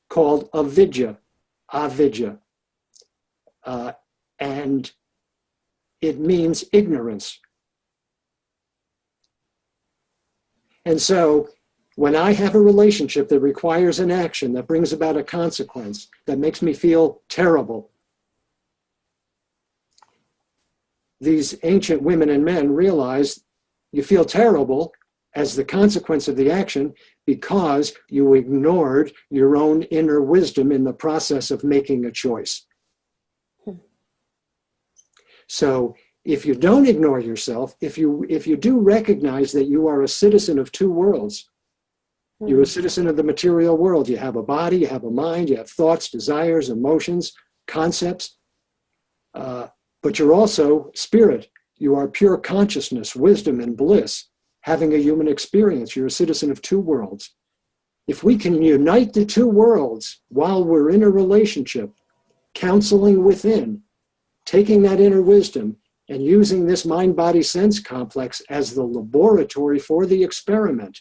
called avidya, and it means ignorance. And so when I have a relationship that requires an action, that brings about a consequence, that makes me feel terrible, these ancient women and men realized you feel terrible as the consequence of the action because you ignored your own inner wisdom in the process of making a choice. So if you don't ignore yourself, if you do recognize that you are a citizen of 2 worlds, you're a citizen of the material world. You have a body, you have a mind, you have thoughts, desires, emotions, concepts, but you're also spirit. You are pure consciousness, wisdom, and bliss, having a human experience. You're a citizen of 2 worlds. If we can unite the 2 worlds while we're in a relationship, counseling within, taking that inner wisdom and using this mind-body-sense complex as the laboratory for the experiment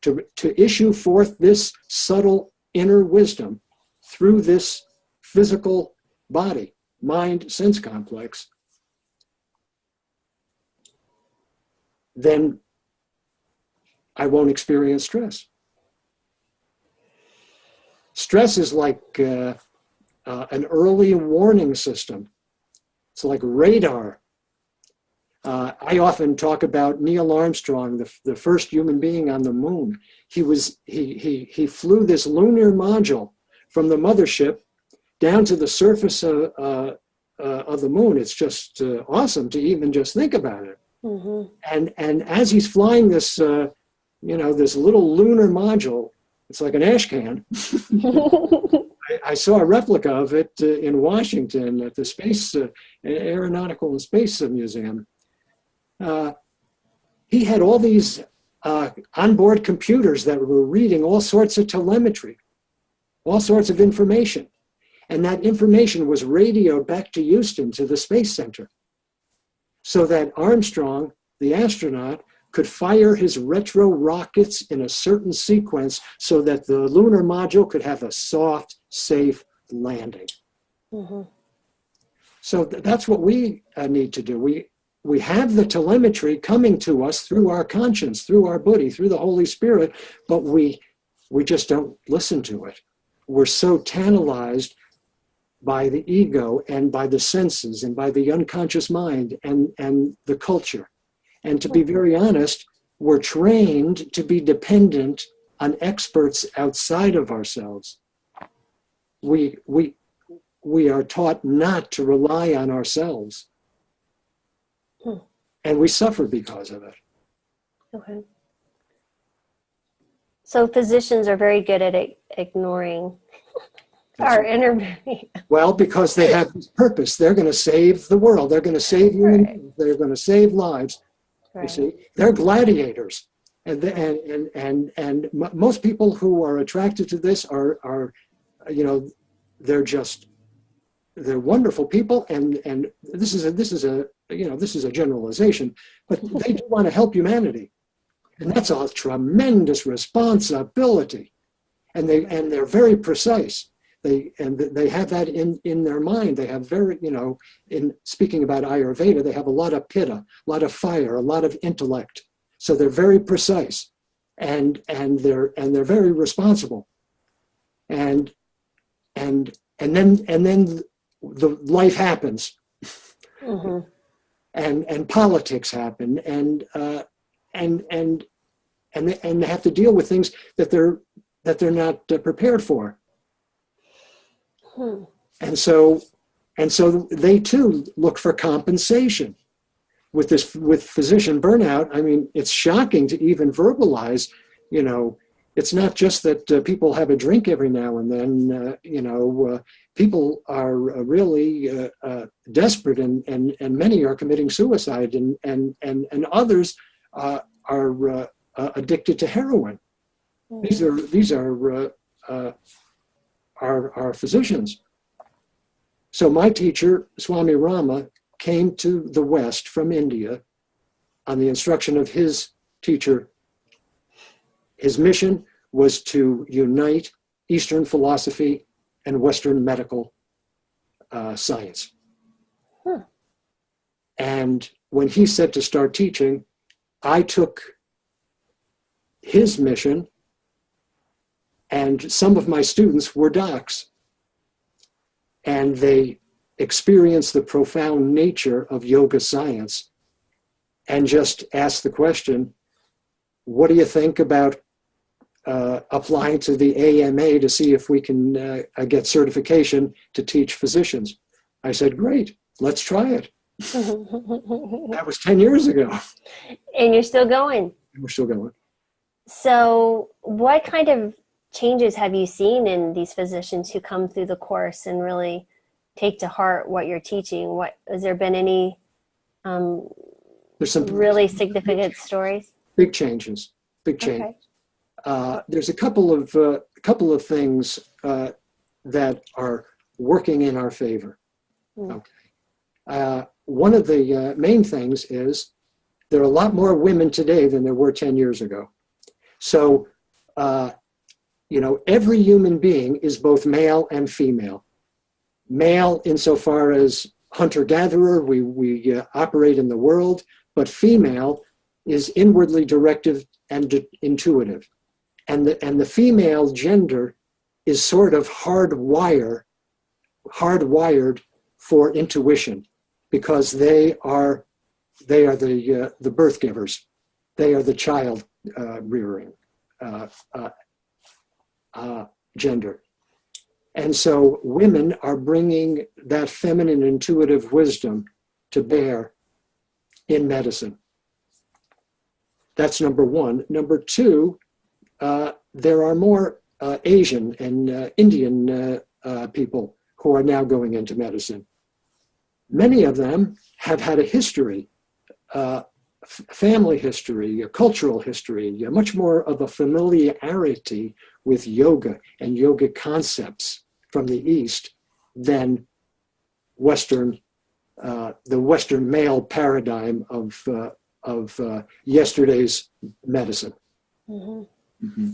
to issue forth this subtle inner wisdom through this physical body, mind-sense complex, then I won't experience stress. Stress is like an early warning system. It's like radar. I often talk about Neil Armstrong, the first human being on the moon. He flew this lunar module from the mothership down to the surface of the moon. It's just awesome to even just think about it. Mm-hmm. And as he's flying this, this little lunar module, it's like an ash can. I saw a replica of it in Washington at the Space Aeronautical and Space Museum. He had all these onboard computers that were reading all sorts of telemetry, all sorts of information. And that information was radioed back to Houston, to the Space Center, so that Armstrong, the astronaut, could fire his retro rockets in a certain sequence so that the lunar module could have a soft, safe landing. Mm-hmm. So that's what we need to do. We have the telemetry coming to us through our conscience, through our Buddhi, through the Holy Spirit, but we just don't listen to it. We're so tantalized by the ego and by the senses and by the unconscious mind and the culture. And to be very honest, we're trained to be dependent on experts outside of ourselves. We are taught not to rely on ourselves. And we suffer because of it. Okay. So physicians are very good at ignoring our inner being. Well, because they have this purpose. They're going to save the world. They're going to save human beings. They're going to save lives. Right. You see, they're gladiators. And most people who are attracted to this are they're wonderful people, and this is a generalization, but they do want to help humanity, and that's a tremendous responsibility, and they're very precise. They have that in their mind. They have very, in speaking about Ayurveda, they have a lot of pitta, a lot of fire, a lot of intellect. So they're very precise, and they're very responsible, and then the life happens, mm-hmm. and politics happen, and they have to deal with things that they're not prepared for, and so they too look for compensation. With physician burnout, I mean, it's shocking to even verbalize. It's not just that people have a drink every now and then. People are really desperate, and many are committing suicide, and others are addicted to heroin. These are our physicians. So my teacher, Swami Rama, came to the West from India on the instruction of his teacher. His mission was to unite Eastern philosophy and Western medical science. And when he said to start teaching, I took his mission, and some of my students were docs, and they experienced the profound nature of yoga science and just asked the question, what do you think about applying to the AMA to see if we can get certification to teach physicians? I said, great, let's try it. That was 10 years ago. And you're still going. We're still going. So what kind of changes have you seen in these physicians who come through the course and really take to heart what you're teaching? Has there been any there's some really significant stories? Big changes. Okay. There's a couple of things that are working in our favor. Okay. One of the main things is there are a lot more women today than there were 10 years ago. So, every human being is both male and female. Male insofar as hunter-gatherer, we operate in the world, but female is inwardly directive and intuitive. And the female gender is sort of hardwired for intuition, because they are the birth givers. They are the child rearing gender. And so women are bringing that feminine intuitive wisdom to bear in medicine. That's number one. Number two, there are more Asian and Indian people who are now going into medicine. Many of them have had a history, family history, a cultural history, much more of a familiarity with yoga and yoga concepts from the East than the Western male paradigm of yesterday's medicine. Mm-hmm. Mm-hmm.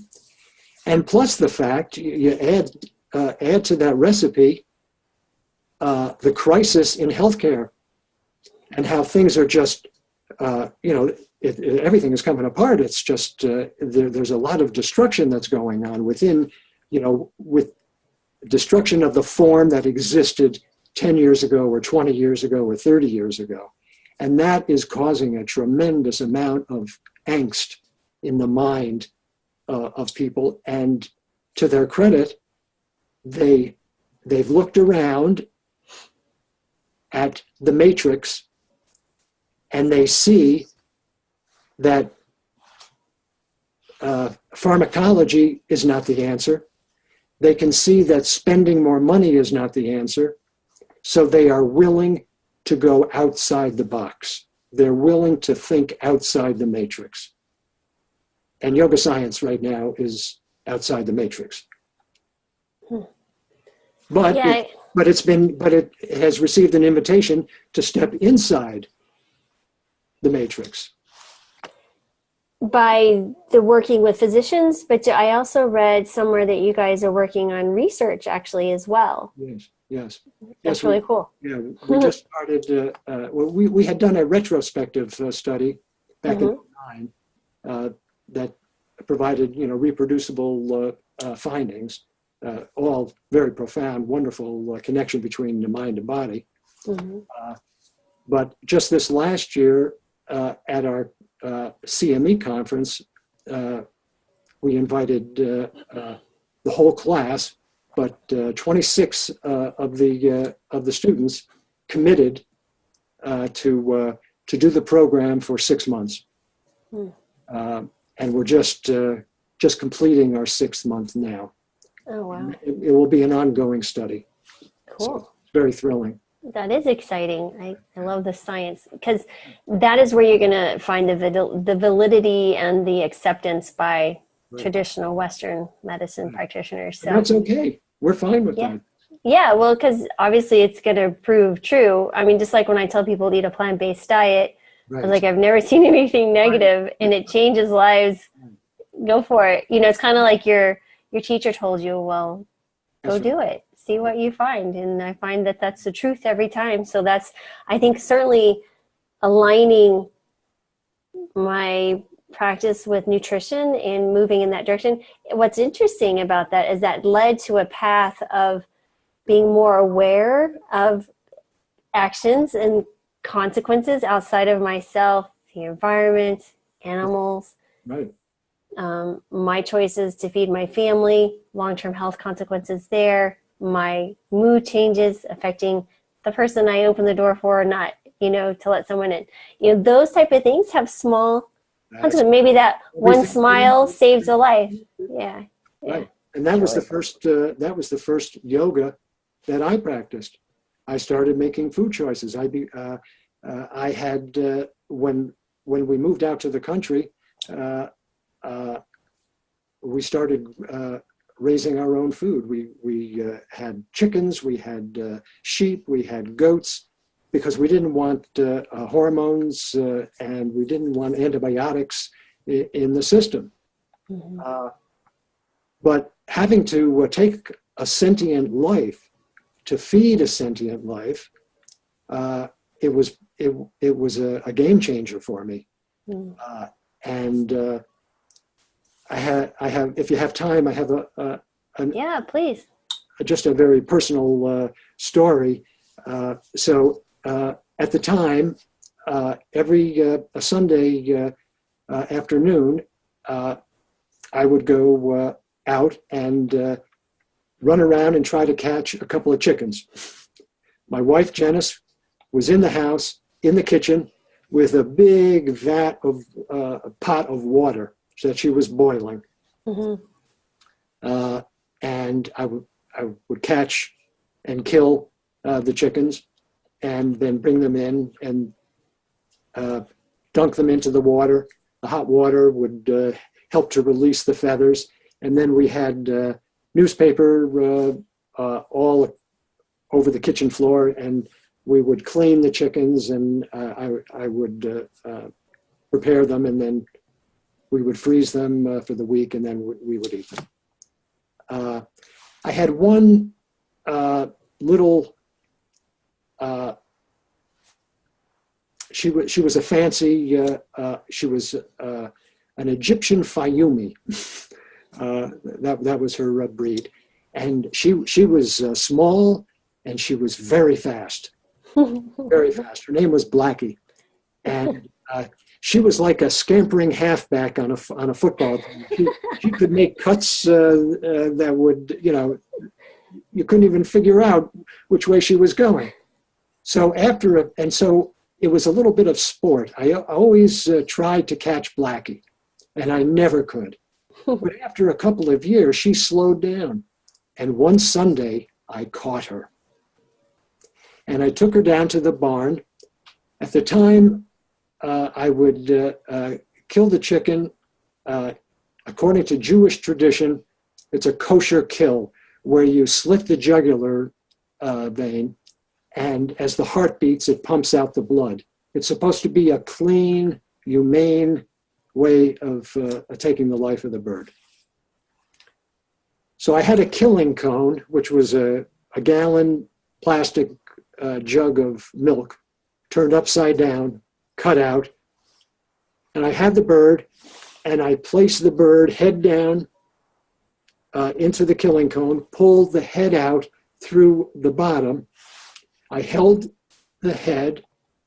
And plus the fact you add to that recipe the crisis in healthcare and how things are just, everything is coming apart. It's just there's a lot of destruction that's going on within, with destruction of the form that existed 10 years ago or 20 years ago or 30 years ago. And that is causing a tremendous amount of angst in the mind of people. And to their credit, they've looked around at the matrix and they see that pharmacology is not the answer. They can see that spending more money is not the answer. So they are willing to go outside the box. They're willing to think outside the matrix. And yoga science right now is outside the matrix. But it has received an invitation to step inside the matrix. By the working with physicians, but I also read somewhere that you guys are working on research actually as well. Yes. That's really cool. Yeah, we just started, we had done a retrospective study back in 2009 that provided, reproducible findings, all very profound, wonderful connection between the mind and body. Mm-hmm. But just this last year at our CME conference, we invited the whole class, but 26 of the students committed to do the program for 6 months, and we're just completing our 6th month now. Oh wow! It will be an ongoing study. Cool. So it's very thrilling. That is exciting. I love the science because that is where you're going to find the validity and the acceptance by traditional Western medicine practitioners. So and that's okay. We're fine with that. Yeah, well, because obviously it's going to prove true. I mean, just like when I tell people to eat a plant-based diet, I was like, I've never seen anything negative, and it changes lives. Go for it. It's kind of like your teacher told you, well, go do it. See what you find. And I find that that's the truth every time. So that's, I think, certainly aligning my practice with nutrition and moving in that direction. What's interesting about that is that led to a path of being more aware of actions and consequences outside of myself, the environment, animals. Right. My choices to feed my family, long-term health consequences there, my mood changes affecting the person I open the door for or not, to let someone in. Those type of things have small consequences. Maybe that one smile saves a life. Yeah. Right. And that was the first yoga that I practiced. I started making food choices. I had when we moved out to the country, we started raising our own food. We had chickens, we had sheep, we had goats, because we didn't want hormones and we didn't want antibiotics in the system. Mm-hmm. But having to take a sentient life to feed a sentient life, it was a game changer for me. Mm. And I have, if you have time, I have yeah, please. Just a very personal story. So at the time, every a Sunday afternoon, I would go out and run around and try to catch a couple of chickens. My wife, Janice, was in the house, in the kitchen, with a big vat of pot of water that she was boiling. Mm-hmm. And I would catch and kill the chickens and then bring them in and dunk them into the water. The hot water would help to release the feathers. And then we had newspaper all over the kitchen floor, and we would clean the chickens, and I would prepare them, and then we would freeze them for the week, and then we would eat them. I had one little, she was a fancy, she was an Egyptian Fayumi. That was her breed. And she was small, and she was very fast, very fast. Her name was Blackie. And she was like a scampering halfback on a football team. She could make cuts that would, you couldn't even figure out which way she was going. So so it was a little bit of sport. I always tried to catch Blackie, and I never could. But after a couple of years, she slowed down. And one Sunday, I caught her. And I took her down to the barn. At the time, I would kill the chicken. According to Jewish tradition, it's a kosher kill, where you slit the jugular vein, and as the heart beats, it pumps out the blood. It's supposed to be a clean, humane way of taking the life of the bird. So I had a killing cone, which was a gallon plastic jug of milk, turned upside down, cut out, and I had the bird, and I placed the bird head down into the killing cone, pulled the head out through the bottom. I held the head,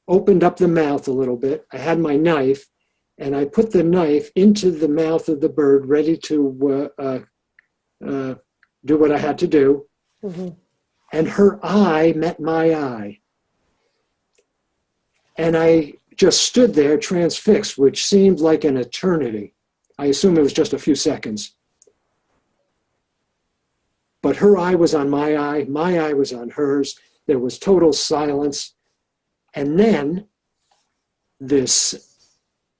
opened up the mouth a little bit. I had my knife, and I put the knife into the mouth of the bird, ready to do what I had to do. Mm-hmm. And her eye met my eye. And I just stood there transfixed, which seemed like an eternity. I assume it was just a few seconds. But her eye was on my eye was on hers. There was total silence. And then this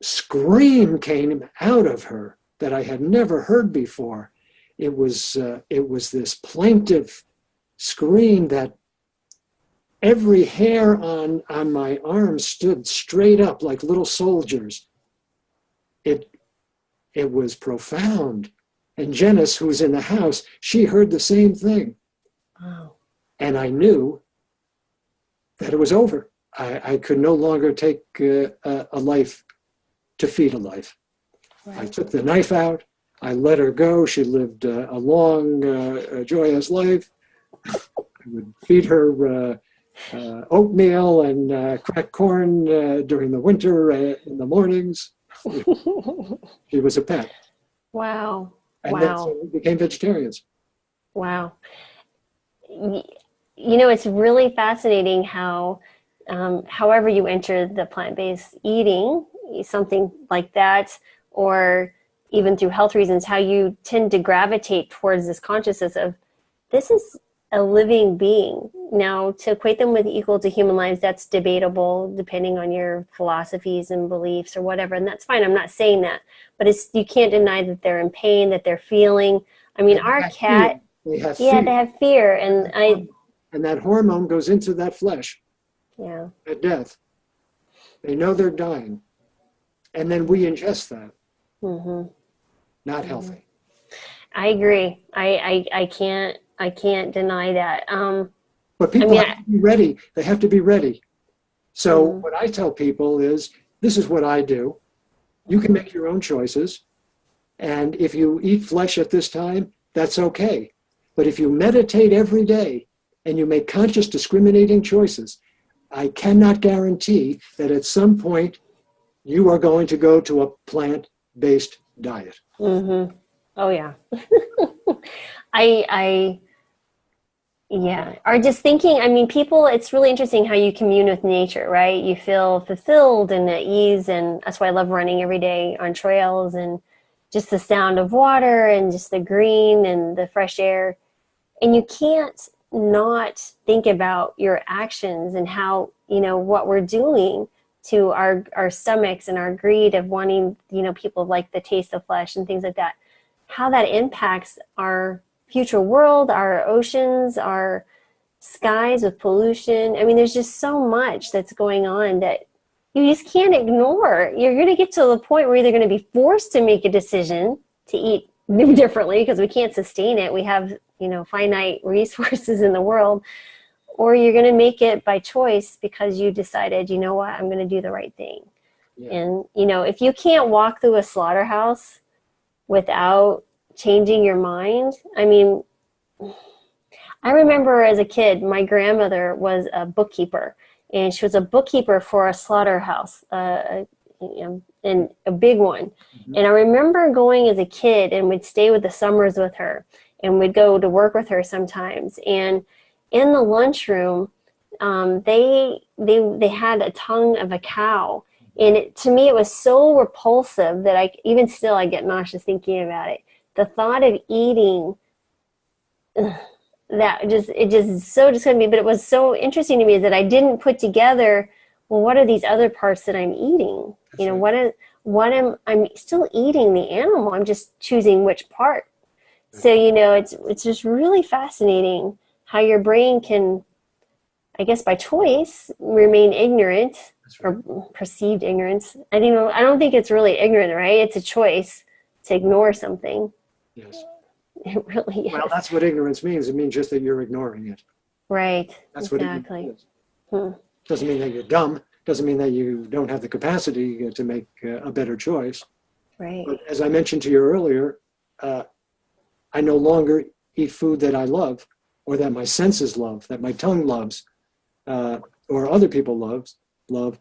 scream came out of her that I had never heard before. It was this plaintive scream that every hair on my arm stood straight up like little soldiers. It was profound. And Janice, who was in the house, she heard the same thing. Wow. And I knew that it was over. I could no longer take a life to feed a life. Right. I took the knife out. I let her go. She lived a long, joyous life. I would feed her oatmeal and cracked corn during the winter in the mornings. She was a pet. Wow. And then so we became vegetarians. Wow. It's really fascinating how, however you enter the plant-based eating, something like that, or even through health reasons, how you tend to gravitate towards this consciousness of, this is a living being. Now, to equate them with equal to human lives, that's debatable depending on your philosophies and beliefs or whatever, and that's fine. I'm not saying that, but you can't deny that they're in pain, that they're feeling. I mean, our cat, they have fear, and that hormone goes into that flesh. Yeah. At death, they know they're dying, and then we ingest that. Mm-hmm. Not healthy. I agree. I can't deny that. But people have to be ready. They have to be ready. So what I tell people is, this is what I do. You can make your own choices. And if you eat flesh at this time, that's okay. But if you meditate every day and you make conscious discriminating choices, I cannot guarantee that at some point you are going to go to a plant-based diet. Mm-hmm. Oh, yeah. Or just thinking, people, it's really interesting how you commune with nature, right? You feel fulfilled and at ease, and that's why I love running every day on trails, and just the sound of water and just the green and the fresh air. And you can't not think about your actions and how, what we're doing to our stomachs and our greed of wanting, people like the taste of flesh and things like that, how that impacts our future world, our oceans, our skies with pollution. There's just so much that's going on that, you just can't ignore. You're going to get to the point where you're either going to be forced to make a decision to eat differently because we can't sustain it. We have, finite resources in the world, or you're going to make it by choice because you decided, you know what, I'm going to do the right thing. Yeah. And, if you can't walk through a slaughterhouse without changing your mind, I mean, I remember as a kid, my grandmother was a bookkeeper, and she was a bookkeeper for a slaughterhouse, and a big one. Mm-hmm. And I remember going as a kid and would stay with the summers with her, and we'd go to work with her sometimes. And in the lunchroom, they had a tongue of a cow, and to me it was so repulsive that I get nauseous thinking about it. The thought of eating that just so disgusted me. But it was so interesting to me is that I didn't put together, well, what are these other parts that I'm eating? I'm still eating the animal. I'm just choosing which part. So, it's just really fascinating how your brain can, I guess by choice, remain ignorant or perceived ignorance. I don't think it's really ignorant, right? It's a choice to ignore something. Yes. It really is. Well, that's what ignorance means. It means just that you're ignoring it. Right. That's exactly. What ignorance is. Doesn't mean that you're dumb. Doesn't mean that you don't have the capacity to make a better choice. Right. But as I mentioned to you earlier, I no longer eat food that I love, or that my senses love, that my tongue loves, or other people love.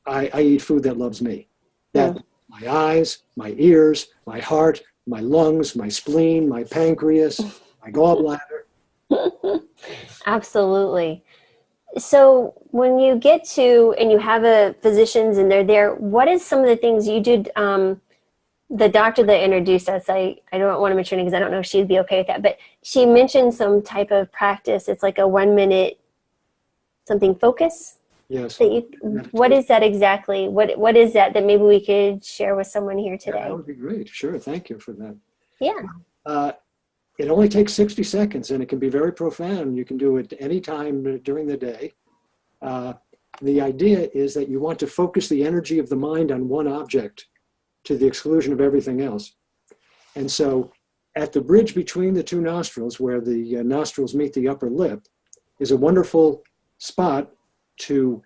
I eat food that loves me. That my eyes, my ears, my heart, my lungs, my spleen, my pancreas, my gallbladder. Absolutely. So when you get to, and you have a physicians and they're there, what is some of the things you did? The doctor that introduced us, I don't want to mention it because I don't know if she'd be okay with that, but she mentioned some type of practice. It's like a 1 minute something focus. Yes. What is that exactly? What is that maybe we could share with someone here today? Yeah, that would be great. Sure. Thank you for that. Yeah. It only takes 60 seconds and it can be very profound. You can do it any time during the day. The idea is that you want to focus the energy of the mind on one object to the exclusion of everything else. And so at the bridge between the two nostrils, where the nostrils meet the upper lip, is a wonderful spot to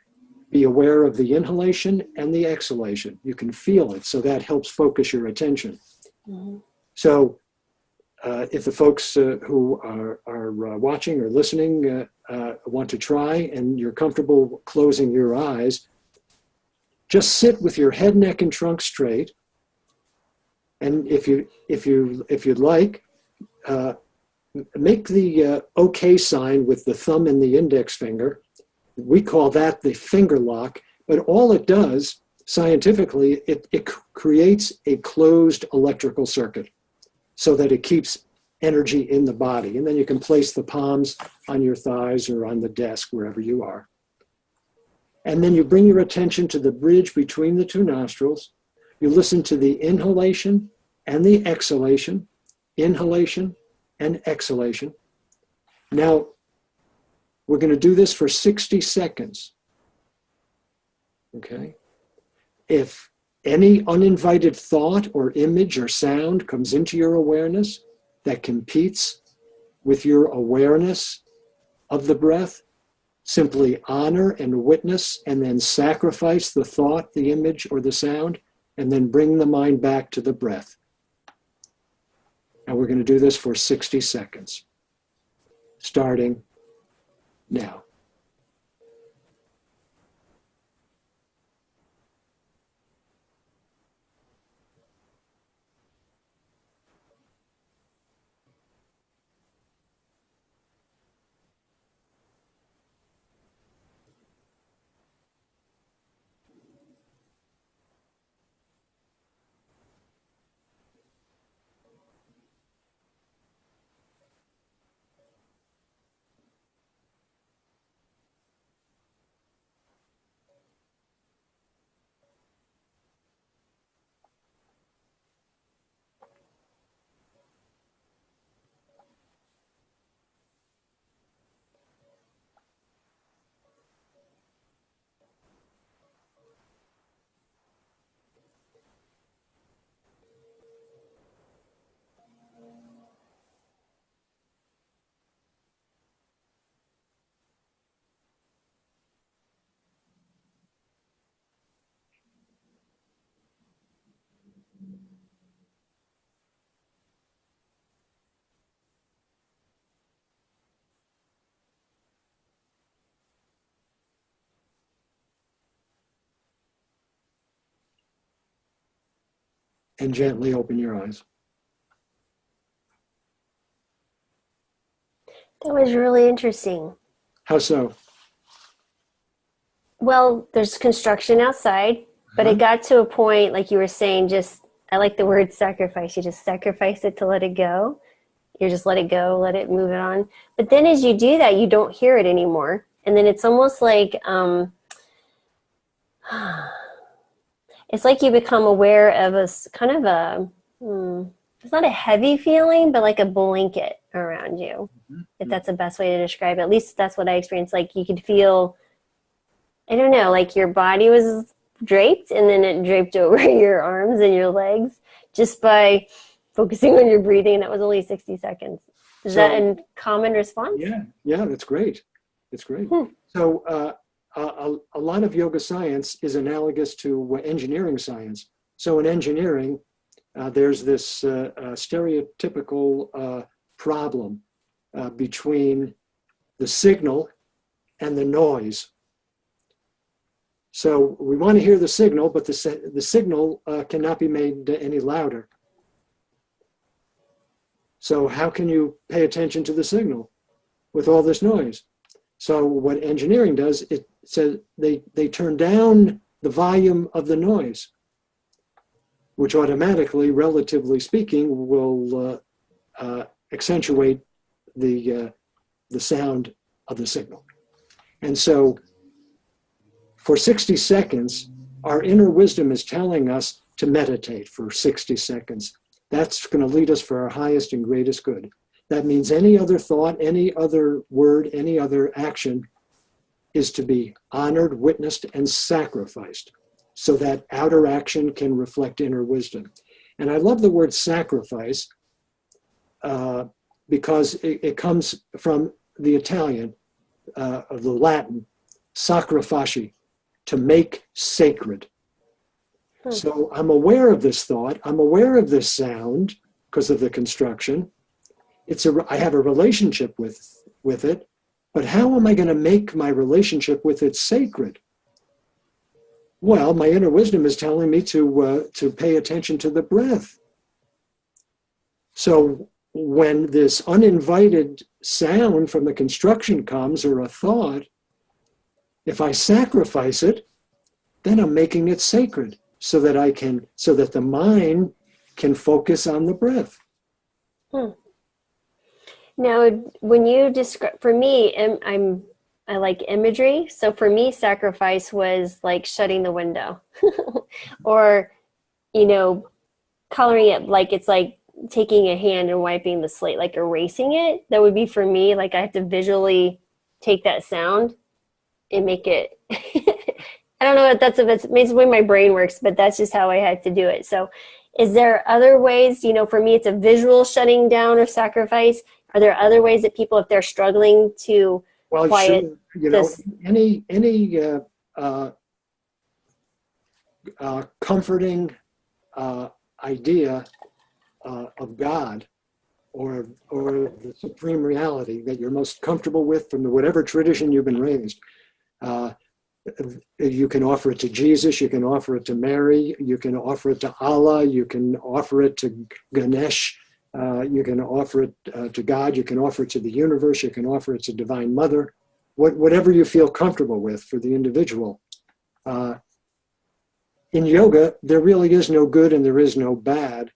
be aware of the inhalation and the exhalation. You can feel it, so that helps focus your attention. Mm-hmm. So if the folks who are watching or listening want to try, and you're comfortable closing your eyes, just sit with your head, neck, and trunk straight. And if you'd like, make the OK sign with the thumb and the index finger. We call that the finger lock, but all it does scientifically, it creates a closed electrical circuit so that it keeps energy in the body. And then you can place the palms on your thighs or on the desk, wherever you are. And then you bring your attention to the bridge between the two nostrils. You listen to the inhalation and the exhalation, inhalation and exhalation. Now, we're going to do this for 60 seconds. Okay? If any uninvited thought or image or sound comes into your awareness that competes with your awareness of the breath, simply honor and witness, and then sacrifice the thought, the image, or the sound, and then bring the mind back to the breath. And we're going to do this for 60 seconds, starting now. and gently open your eyes. That was really interesting. How so? Well, there's construction outside, but it got to a point, like you were saying, just, I like the word sacrifice. You just sacrifice it to let it go. You just let it go, let it move it on. But then as you do that, you don't hear it anymore. And then it's almost like, it's like you become aware of a kind of it's not a heavy feeling, but like a blanket around you, if that's the best way to describe it. At least that's what I experienced. Like you could feel, I don't know, like your body was draped and then it draped over your arms and your legs just by focusing on your breathing. That was only 60 seconds. Is that a common response? Yeah, that's great. It's great. So a lot of yoga science is analogous to engineering science. So in engineering, there's this stereotypical problem between the signal and the noise. So we want to hear the signal, but the signal cannot be made any louder. So how can you pay attention to the signal with all this noise? So what engineering does, it says they turn down the volume of the noise, which automatically, relatively speaking, will accentuate the sound of the signal. And so for 60 seconds, our inner wisdom is telling us to meditate for 60 seconds. That's going to lead us for our highest and greatest good. That means any other thought, any other word, any other action is to be honored, witnessed, and sacrificed so that outer action can reflect inner wisdom. And I love the word sacrifice because it comes from the Italian, of the Latin, sacrifici, to make sacred. So I'm aware of this thought, I'm aware of this sound because of the construction. I have a relationship with it, but how am I going to make my relationship with it sacred? Well, my inner wisdom is telling me to pay attention to the breath. So when this uninvited sound from the construction comes, or a thought, if I sacrifice it, then I'm making it sacred so that the mind can focus on the breath. Now, when you describe, for me, I like imagery. So for me, sacrifice was like shutting the window or, coloring it like it's like taking a hand and wiping the slate, like erasing it. That would be for me, like I have to visually take that sound and make it, I don't know if that's the way my brain works, but that's just how I had to do it. So is there other ways, for me, it's a visual shutting down or sacrifice. Are there other ways that people, if they're struggling to quiet this? Any comforting idea of God or the supreme reality that you're most comfortable with from whatever tradition you've been raised, you can offer it to Jesus, you can offer it to Mary, you can offer it to Allah, you can offer it to Ganesh, you can offer it to God, you can offer it to the universe, you can offer it to Divine Mother, whatever you feel comfortable with for the individual. In yoga, there really is no good and there is no bad.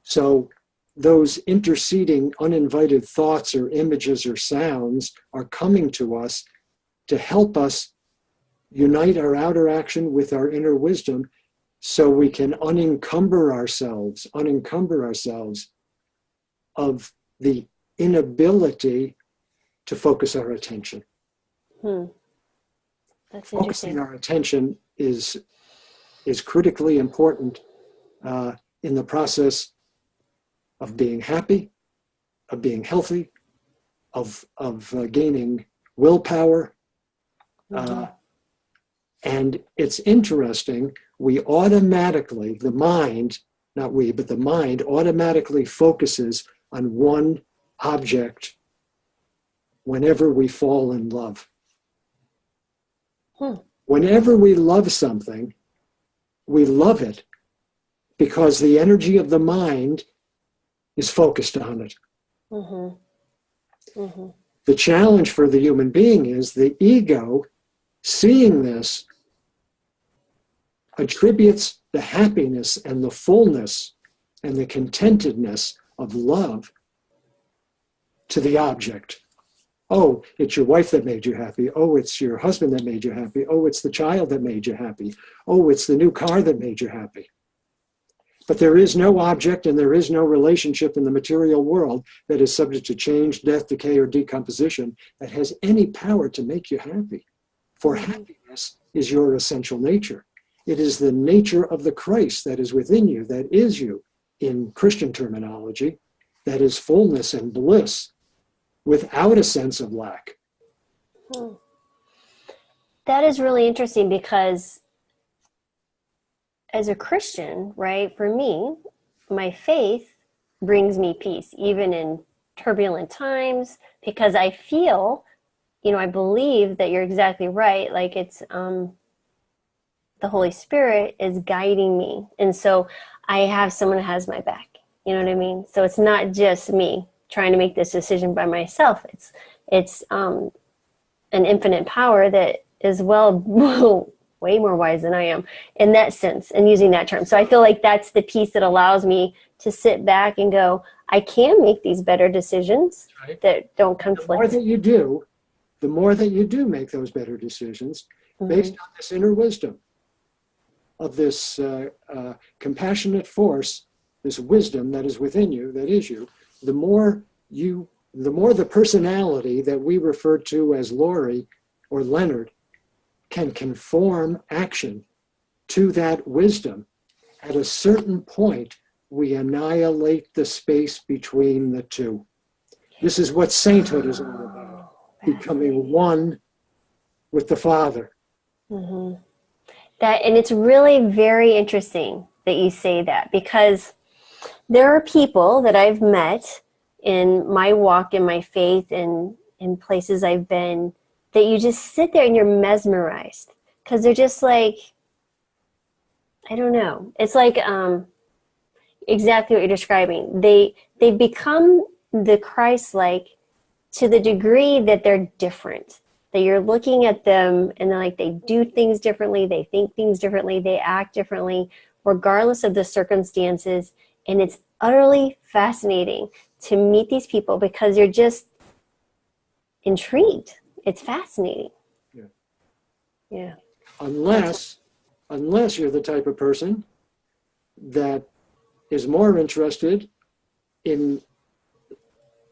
So those interceding uninvited thoughts or images or sounds are coming to us to help us unite our outer action with our inner wisdom so we can unencumber ourselves of the inability to focus our attention. That's Focusing our attention is critically important in the process of being happy, of being healthy, of gaining willpower. And it's interesting, we automatically, the mind, not we, but the mind automatically focuses on one object whenever we fall in love. Whenever we love something, we love it because the energy of the mind is focused on it. The challenge for the human being is the ego, seeing this, attributes the happiness and the fullness and the contentedness of love to the object. Oh, it's your wife that made you happy. Oh, it's your husband that made you happy. Oh, it's the child that made you happy. Oh, it's the new car that made you happy. But there is no object and there is no relationship in the material world that is subject to change, death, decay, or decomposition that has any power to make you happy. For happiness is your essential nature. It is the nature of the Christ that is within you, that is you, in Christian terminology, that is fullness and bliss without a sense of lack. That is really interesting because as a Christian, right, for me, my faith brings me peace, even in turbulent times, because I feel, I believe that you're exactly right. Like it's, the Holy Spirit is guiding me. And so I have someone who has my back. You know what I mean? So it's not just me trying to make this decision by myself. It's an infinite power that is way more wise than I am in that sense and using that term. So I feel like that's the piece that allows me to sit back and go, I can make these better decisions that don't conflict. The more that you do make those better decisions based on this inner wisdom of this compassionate force, this wisdom that is within you, that is you, the more the personality that we refer to as Lori or Leonard can conform action to that wisdom. At a certain point, we annihilate the space between the two. This is what sainthood is all about, becoming one with the Father. And it's really very interesting that you say that, because there are people that I've met in my walk in my faith and in places I've been that you just sit there and you're mesmerized because they're just like, I don't know. It's like exactly what you're describing. They become the Christ-like to the degree that they're different. That you're looking at them and they're like, they do things differently, they think things differently, they act differently, regardless of the circumstances. And it's utterly fascinating to meet these people because you're just intrigued. It's fascinating. Yeah. Unless you're the type of person that is more interested in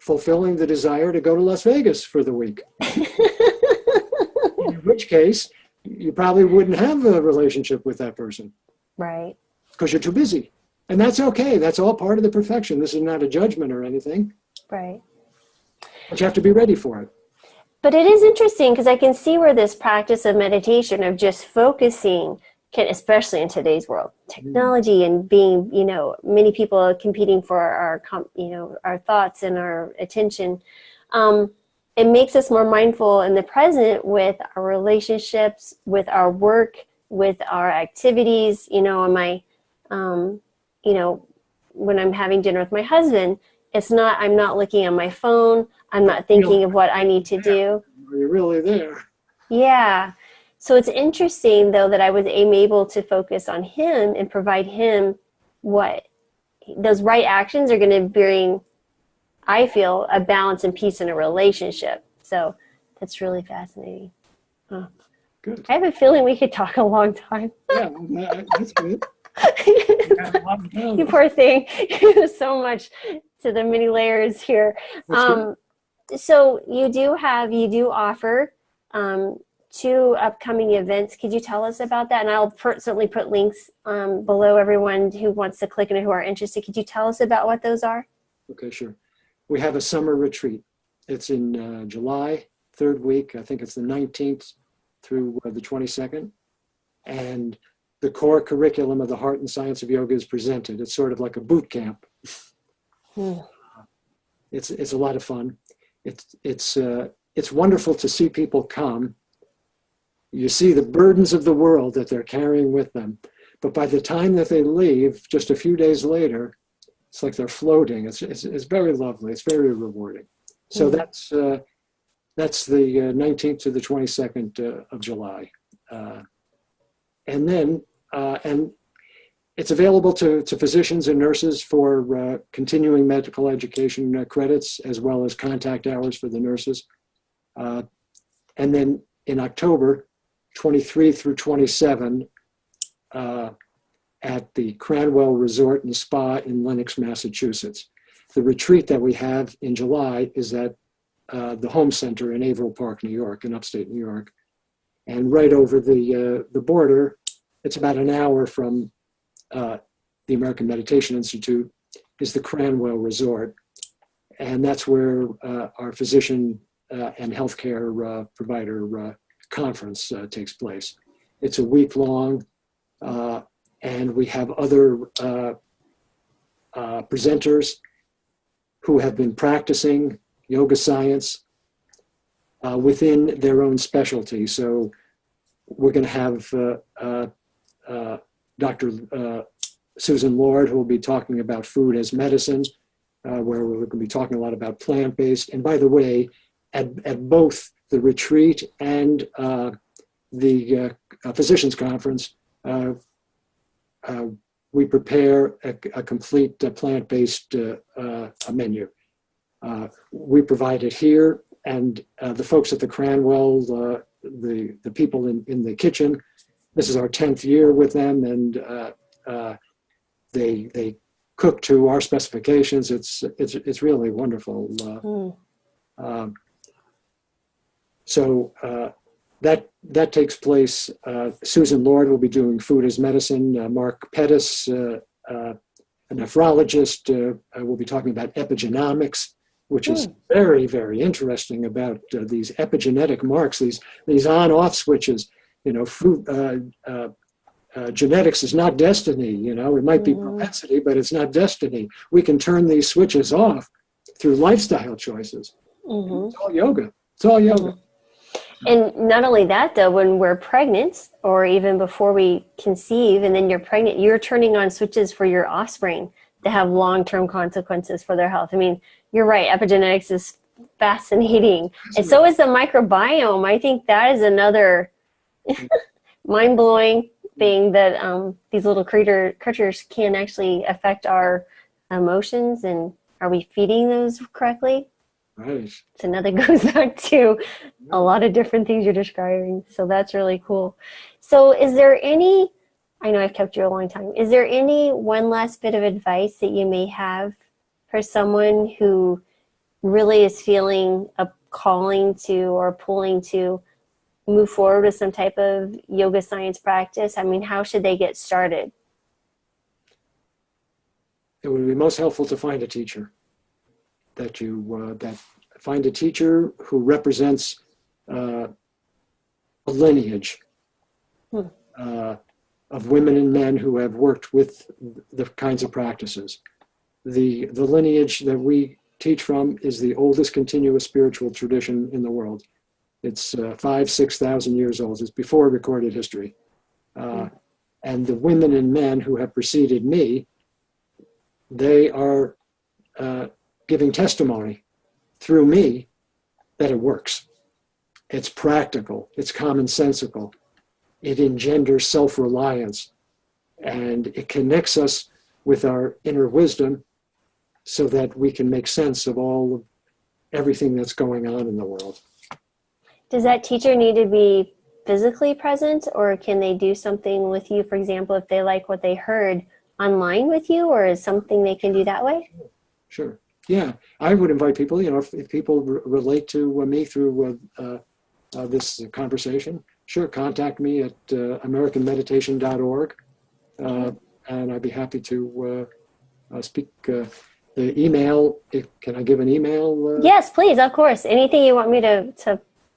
fulfilling the desire to go to Las Vegas for the week. In which case, you probably wouldn't have a relationship with that person. Right. Because you're too busy. And that's okay. That's all part of the perfection. This is not a judgment or anything. Right. But you have to be ready for it. But it is interesting because I can see where this practice of meditation, of just focusing, can, especially in today's world, technology and being, many people are competing for our thoughts and our attention. It makes us more mindful in the present with our relationships, with our work, with our activities. When I'm having dinner with my husband, I'm not looking on my phone. I'm not thinking of what I need to do. Are you really there? Yeah. So it's interesting, though, that I was able to focus on him and provide him what those right actions are going to bring, I feel, a balance and peace in a relationship. So that's really fascinating. Huh. Good. I have a feeling we could talk a long time. Yeah, that's good. You poor thing. There's so much to the many layers here. So you do offer 2 upcoming events. Could you tell us about that? And I'll certainly put links below everyone who wants to click and who are interested. Could you tell us about what those are? Okay, sure. We have a summer retreat. It's in July, 3rd week. I think it's the 19th through the 22nd. And the core curriculum of the Heart and Science of Yoga is presented. It's sort of like a boot camp. It's a lot of fun. It's wonderful to see people come. You see the burdens of the world that they're carrying with them, But by the time that they leave, just a few days later, it's like they're floating. It's very lovely. It's very rewarding. So that's the 19th to the 22nd of July. And then, and it's available to physicians and nurses for continuing medical education credits, as well as contact hours for the nurses. And then in October, 23 through 27, at the Cranwell Resort and Spa in Lenox, Massachusetts. The retreat that we have in July is at the Home Center in Averill Park, New York, in upstate New York. And right over the border, it's about an hour from the American Meditation Institute, is the Cranwell Resort. And that's where our physician and healthcare provider conference takes place. It's a week long, and we have other presenters who have been practicing yoga science within their own specialty. So we're going to have Dr. Susan Lord, who will be talking about food as medicine, where we're going to be talking a lot about plant-based. And by the way, at both the retreat and the physicians conference, we prepare a complete plant-based menu. We provide it here, and the folks at the Cranwell, the people in the kitchen, this is our 10th year with them, and they cook to our specifications. It's really wonderful. So that takes place. Susan Lord will be doing food as medicine. Mark Pettis, a nephrologist, will be talking about epigenomics, which is very, very interesting about these epigenetic marks, these on-off switches. You know, food, genetics is not destiny. You know, it might be propensity, but it's not destiny. We can turn these switches off through lifestyle choices. It's all yoga. It's all yoga. And not only that, though, when we're pregnant, or even before we conceive, and then you're pregnant, you're turning on switches for your offspring that have long-term consequences for their health. I mean, you're right. Epigenetics is fascinating. And so is the microbiome. I think that is another mind-blowing thing, that these little critters can actually affect our emotions. And are we feeding those correctly? Right. So another goes back to a lot of different things you're describing. So that's really cool. So is there any, I know I've kept you a long time, is there any one last bit of advice that you may have for someone who really is feeling a calling to or pulling to move forward with some type of yoga science practice? I mean, how should they get started? It would be most helpful to find a teacher. That find a teacher who represents a lineage of women and men who have worked with the kinds of practices. The lineage that we teach from is the oldest continuous spiritual tradition in the world. It's 5,000-6,000 years old. It's before recorded history. And the women and men who have preceded me, they are giving testimony through me that it works. It's practical. It's commonsensical. It engenders self-reliance. And it connects us with our inner wisdom so that we can make sense of everything that's going on in the world. Does that teacher need to be physically present, or can they do something with you, for example, if they like what they heard online with you, or is something they can do that way? Sure. Yeah, I would invite people, you know, if people relate to me through this conversation, sure, contact me at americanmeditation.org, and I'd be happy to speak. The email, can I give an email? Yes, please, of course. Anything you want me to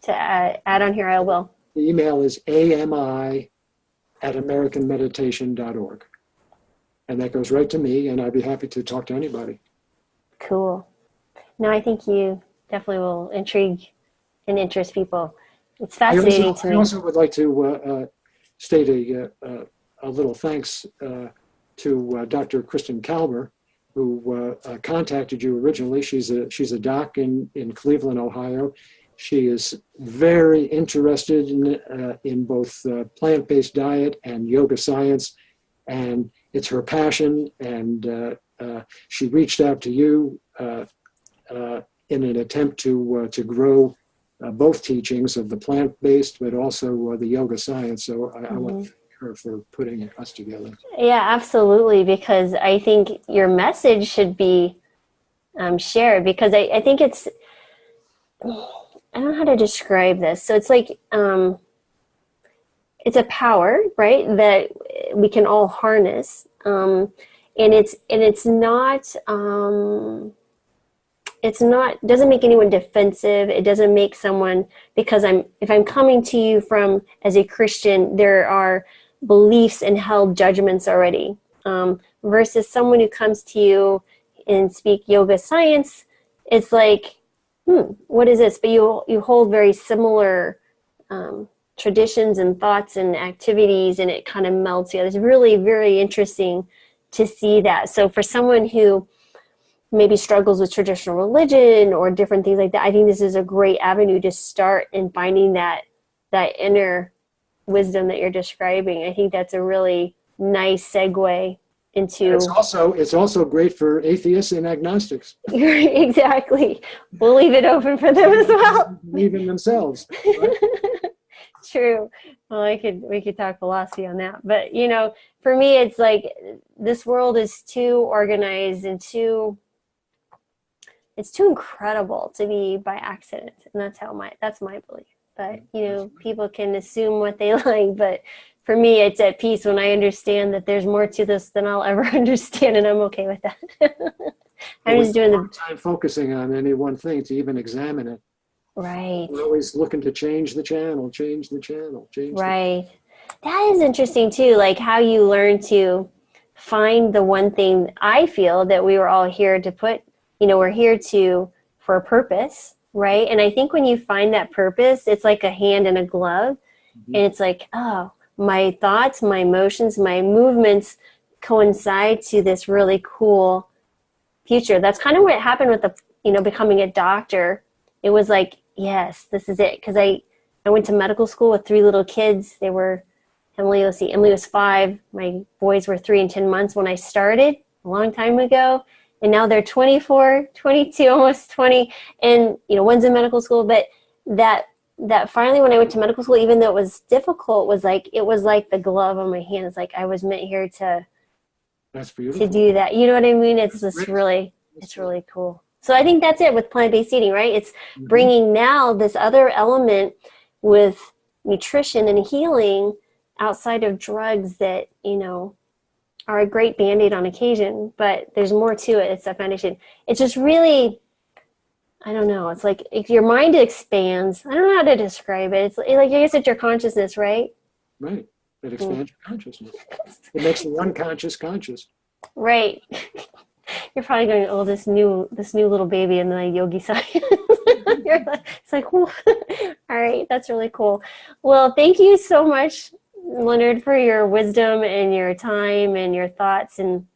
add on here, I will. The email is ami@americanmeditation.org. And that goes right to me, and I'd be happy to talk to anybody. Cool. No, I think you definitely will intrigue and interest people. It's fascinating to me. I also would like to state a little thanks to Dr. Kristen Kalber, who contacted you originally. She's a doc in Cleveland, Ohio. She is very interested in both plant-based diet and yoga science, and it's her passion. And she reached out to you in an attempt to grow both teachings of the plant-based, but also the yoga science. So I want to thank her for putting us together. Yeah, absolutely. Because I think your message should be shared, because I think it's, I don't know how to describe this. So it's like, it's a power, right, that we can all harness. And it's not, doesn't make anyone defensive. It doesn't make someone, because if I'm coming to you as a Christian, there are beliefs and held judgments already, versus someone who comes to you and speak yoga science. It's like, what is this? But you hold very similar traditions and thoughts and activities, and it kind of melds together. It's really very interesting to see that. So for someone who maybe struggles with traditional religion or different things like that, I think this is a great avenue to start in finding that inner wisdom that you're describing. I think that's a really nice segue into. It's also great for atheists and agnostics. Exactly. We'll leave it open for them as well. Even themselves. Right? True. Well, we could talk philosophy on that. But for me, it's like this world is too organized and it's too incredible to be by accident. And that's my belief. But, people can assume what they like. But for me, it's at peace when I understand that there's more to this than I'll ever understand. And I'm okay with that. I'm just doing time focusing on any one thing to even examine it. Right. We're always looking to change the channel. Right. That is interesting too, like how you learn to find the one thing. I feel that we were all here to put, we're here for a purpose, right? And I think when you find that purpose, it's like a hand in a glove. And it's like, oh, my thoughts, my emotions, my movements coincide to this really cool future. That's kind of what happened with becoming a doctor. It was like, yes, this is it. Because I went to medical school with 3 little kids. They were, Emily was 5. My boys were 3 and 10 months when I started a long time ago. And now they're 24, 22, almost 20. And, one's in medical school. But that finally when I went to medical school, even though it was difficult, it was like the glove on my hand. It's like I was meant here to do that. You know what I mean? It's really cool. So I think that's it with plant-based eating, right? It's bringing now this other element with nutrition and healing outside of drugs that, are a great Band-Aid on occasion, but there's more to it. It's a foundation. It's just really, I don't know. It's like if your mind expands. I don't know how to describe it. It's like, I guess it's your consciousness, right? Right. It expands your consciousness. It makes the unconscious conscious. Right. You're probably going, oh, this new little baby in the yogi science. It's like, whew. All right, that's really cool. Well, thank you so much, Leonard, for your wisdom and your time and your thoughts and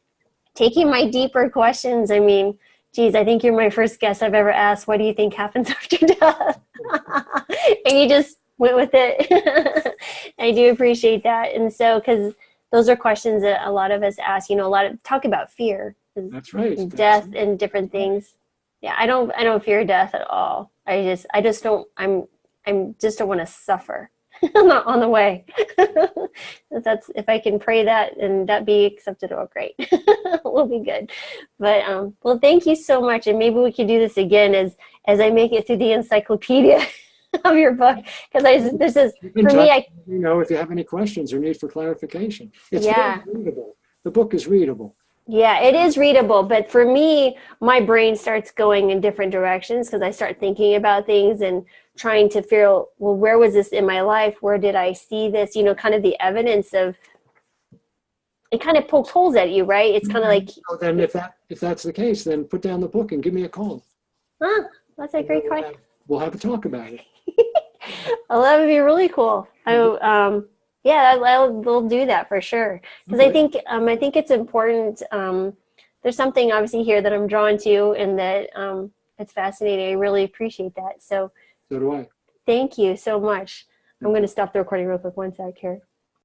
taking my deeper questions. I mean, geez, I think you're my first guest I've ever asked, what do you think happens after death? And you just went with it. I do appreciate that. And so, because those are questions that a lot of us ask, talk about fear. That's right. Death and different things. Yeah, I don't fear death at all. I just don't want to suffer on the way. If I can pray that and that be accepted, oh great. We'll be good. But well, thank you so much. And maybe we could do this again as I make it through the encyclopedia of your book, because if you have any questions or need for clarification, it's very readable. The book is readable. Yeah, it is readable, but for me, my brain starts going in different directions because I start thinking about things and trying to figure, well, where was this in my life? Where did I see this? Kind of the evidence of it kind of pokes holes at you, right? It's kind of like. So then, if that's the case, then put down the book and give me a call. That's a great question. We'll have a talk about it. Well, that would be really cool. Yeah, we'll do that for sure. Because Okay. I think it's important. There's something obviously here that I'm drawn to, and that it's fascinating. I really appreciate that. So So do I. thank you so much. I'm Thank going to you. stop the recording real quick. One sec here.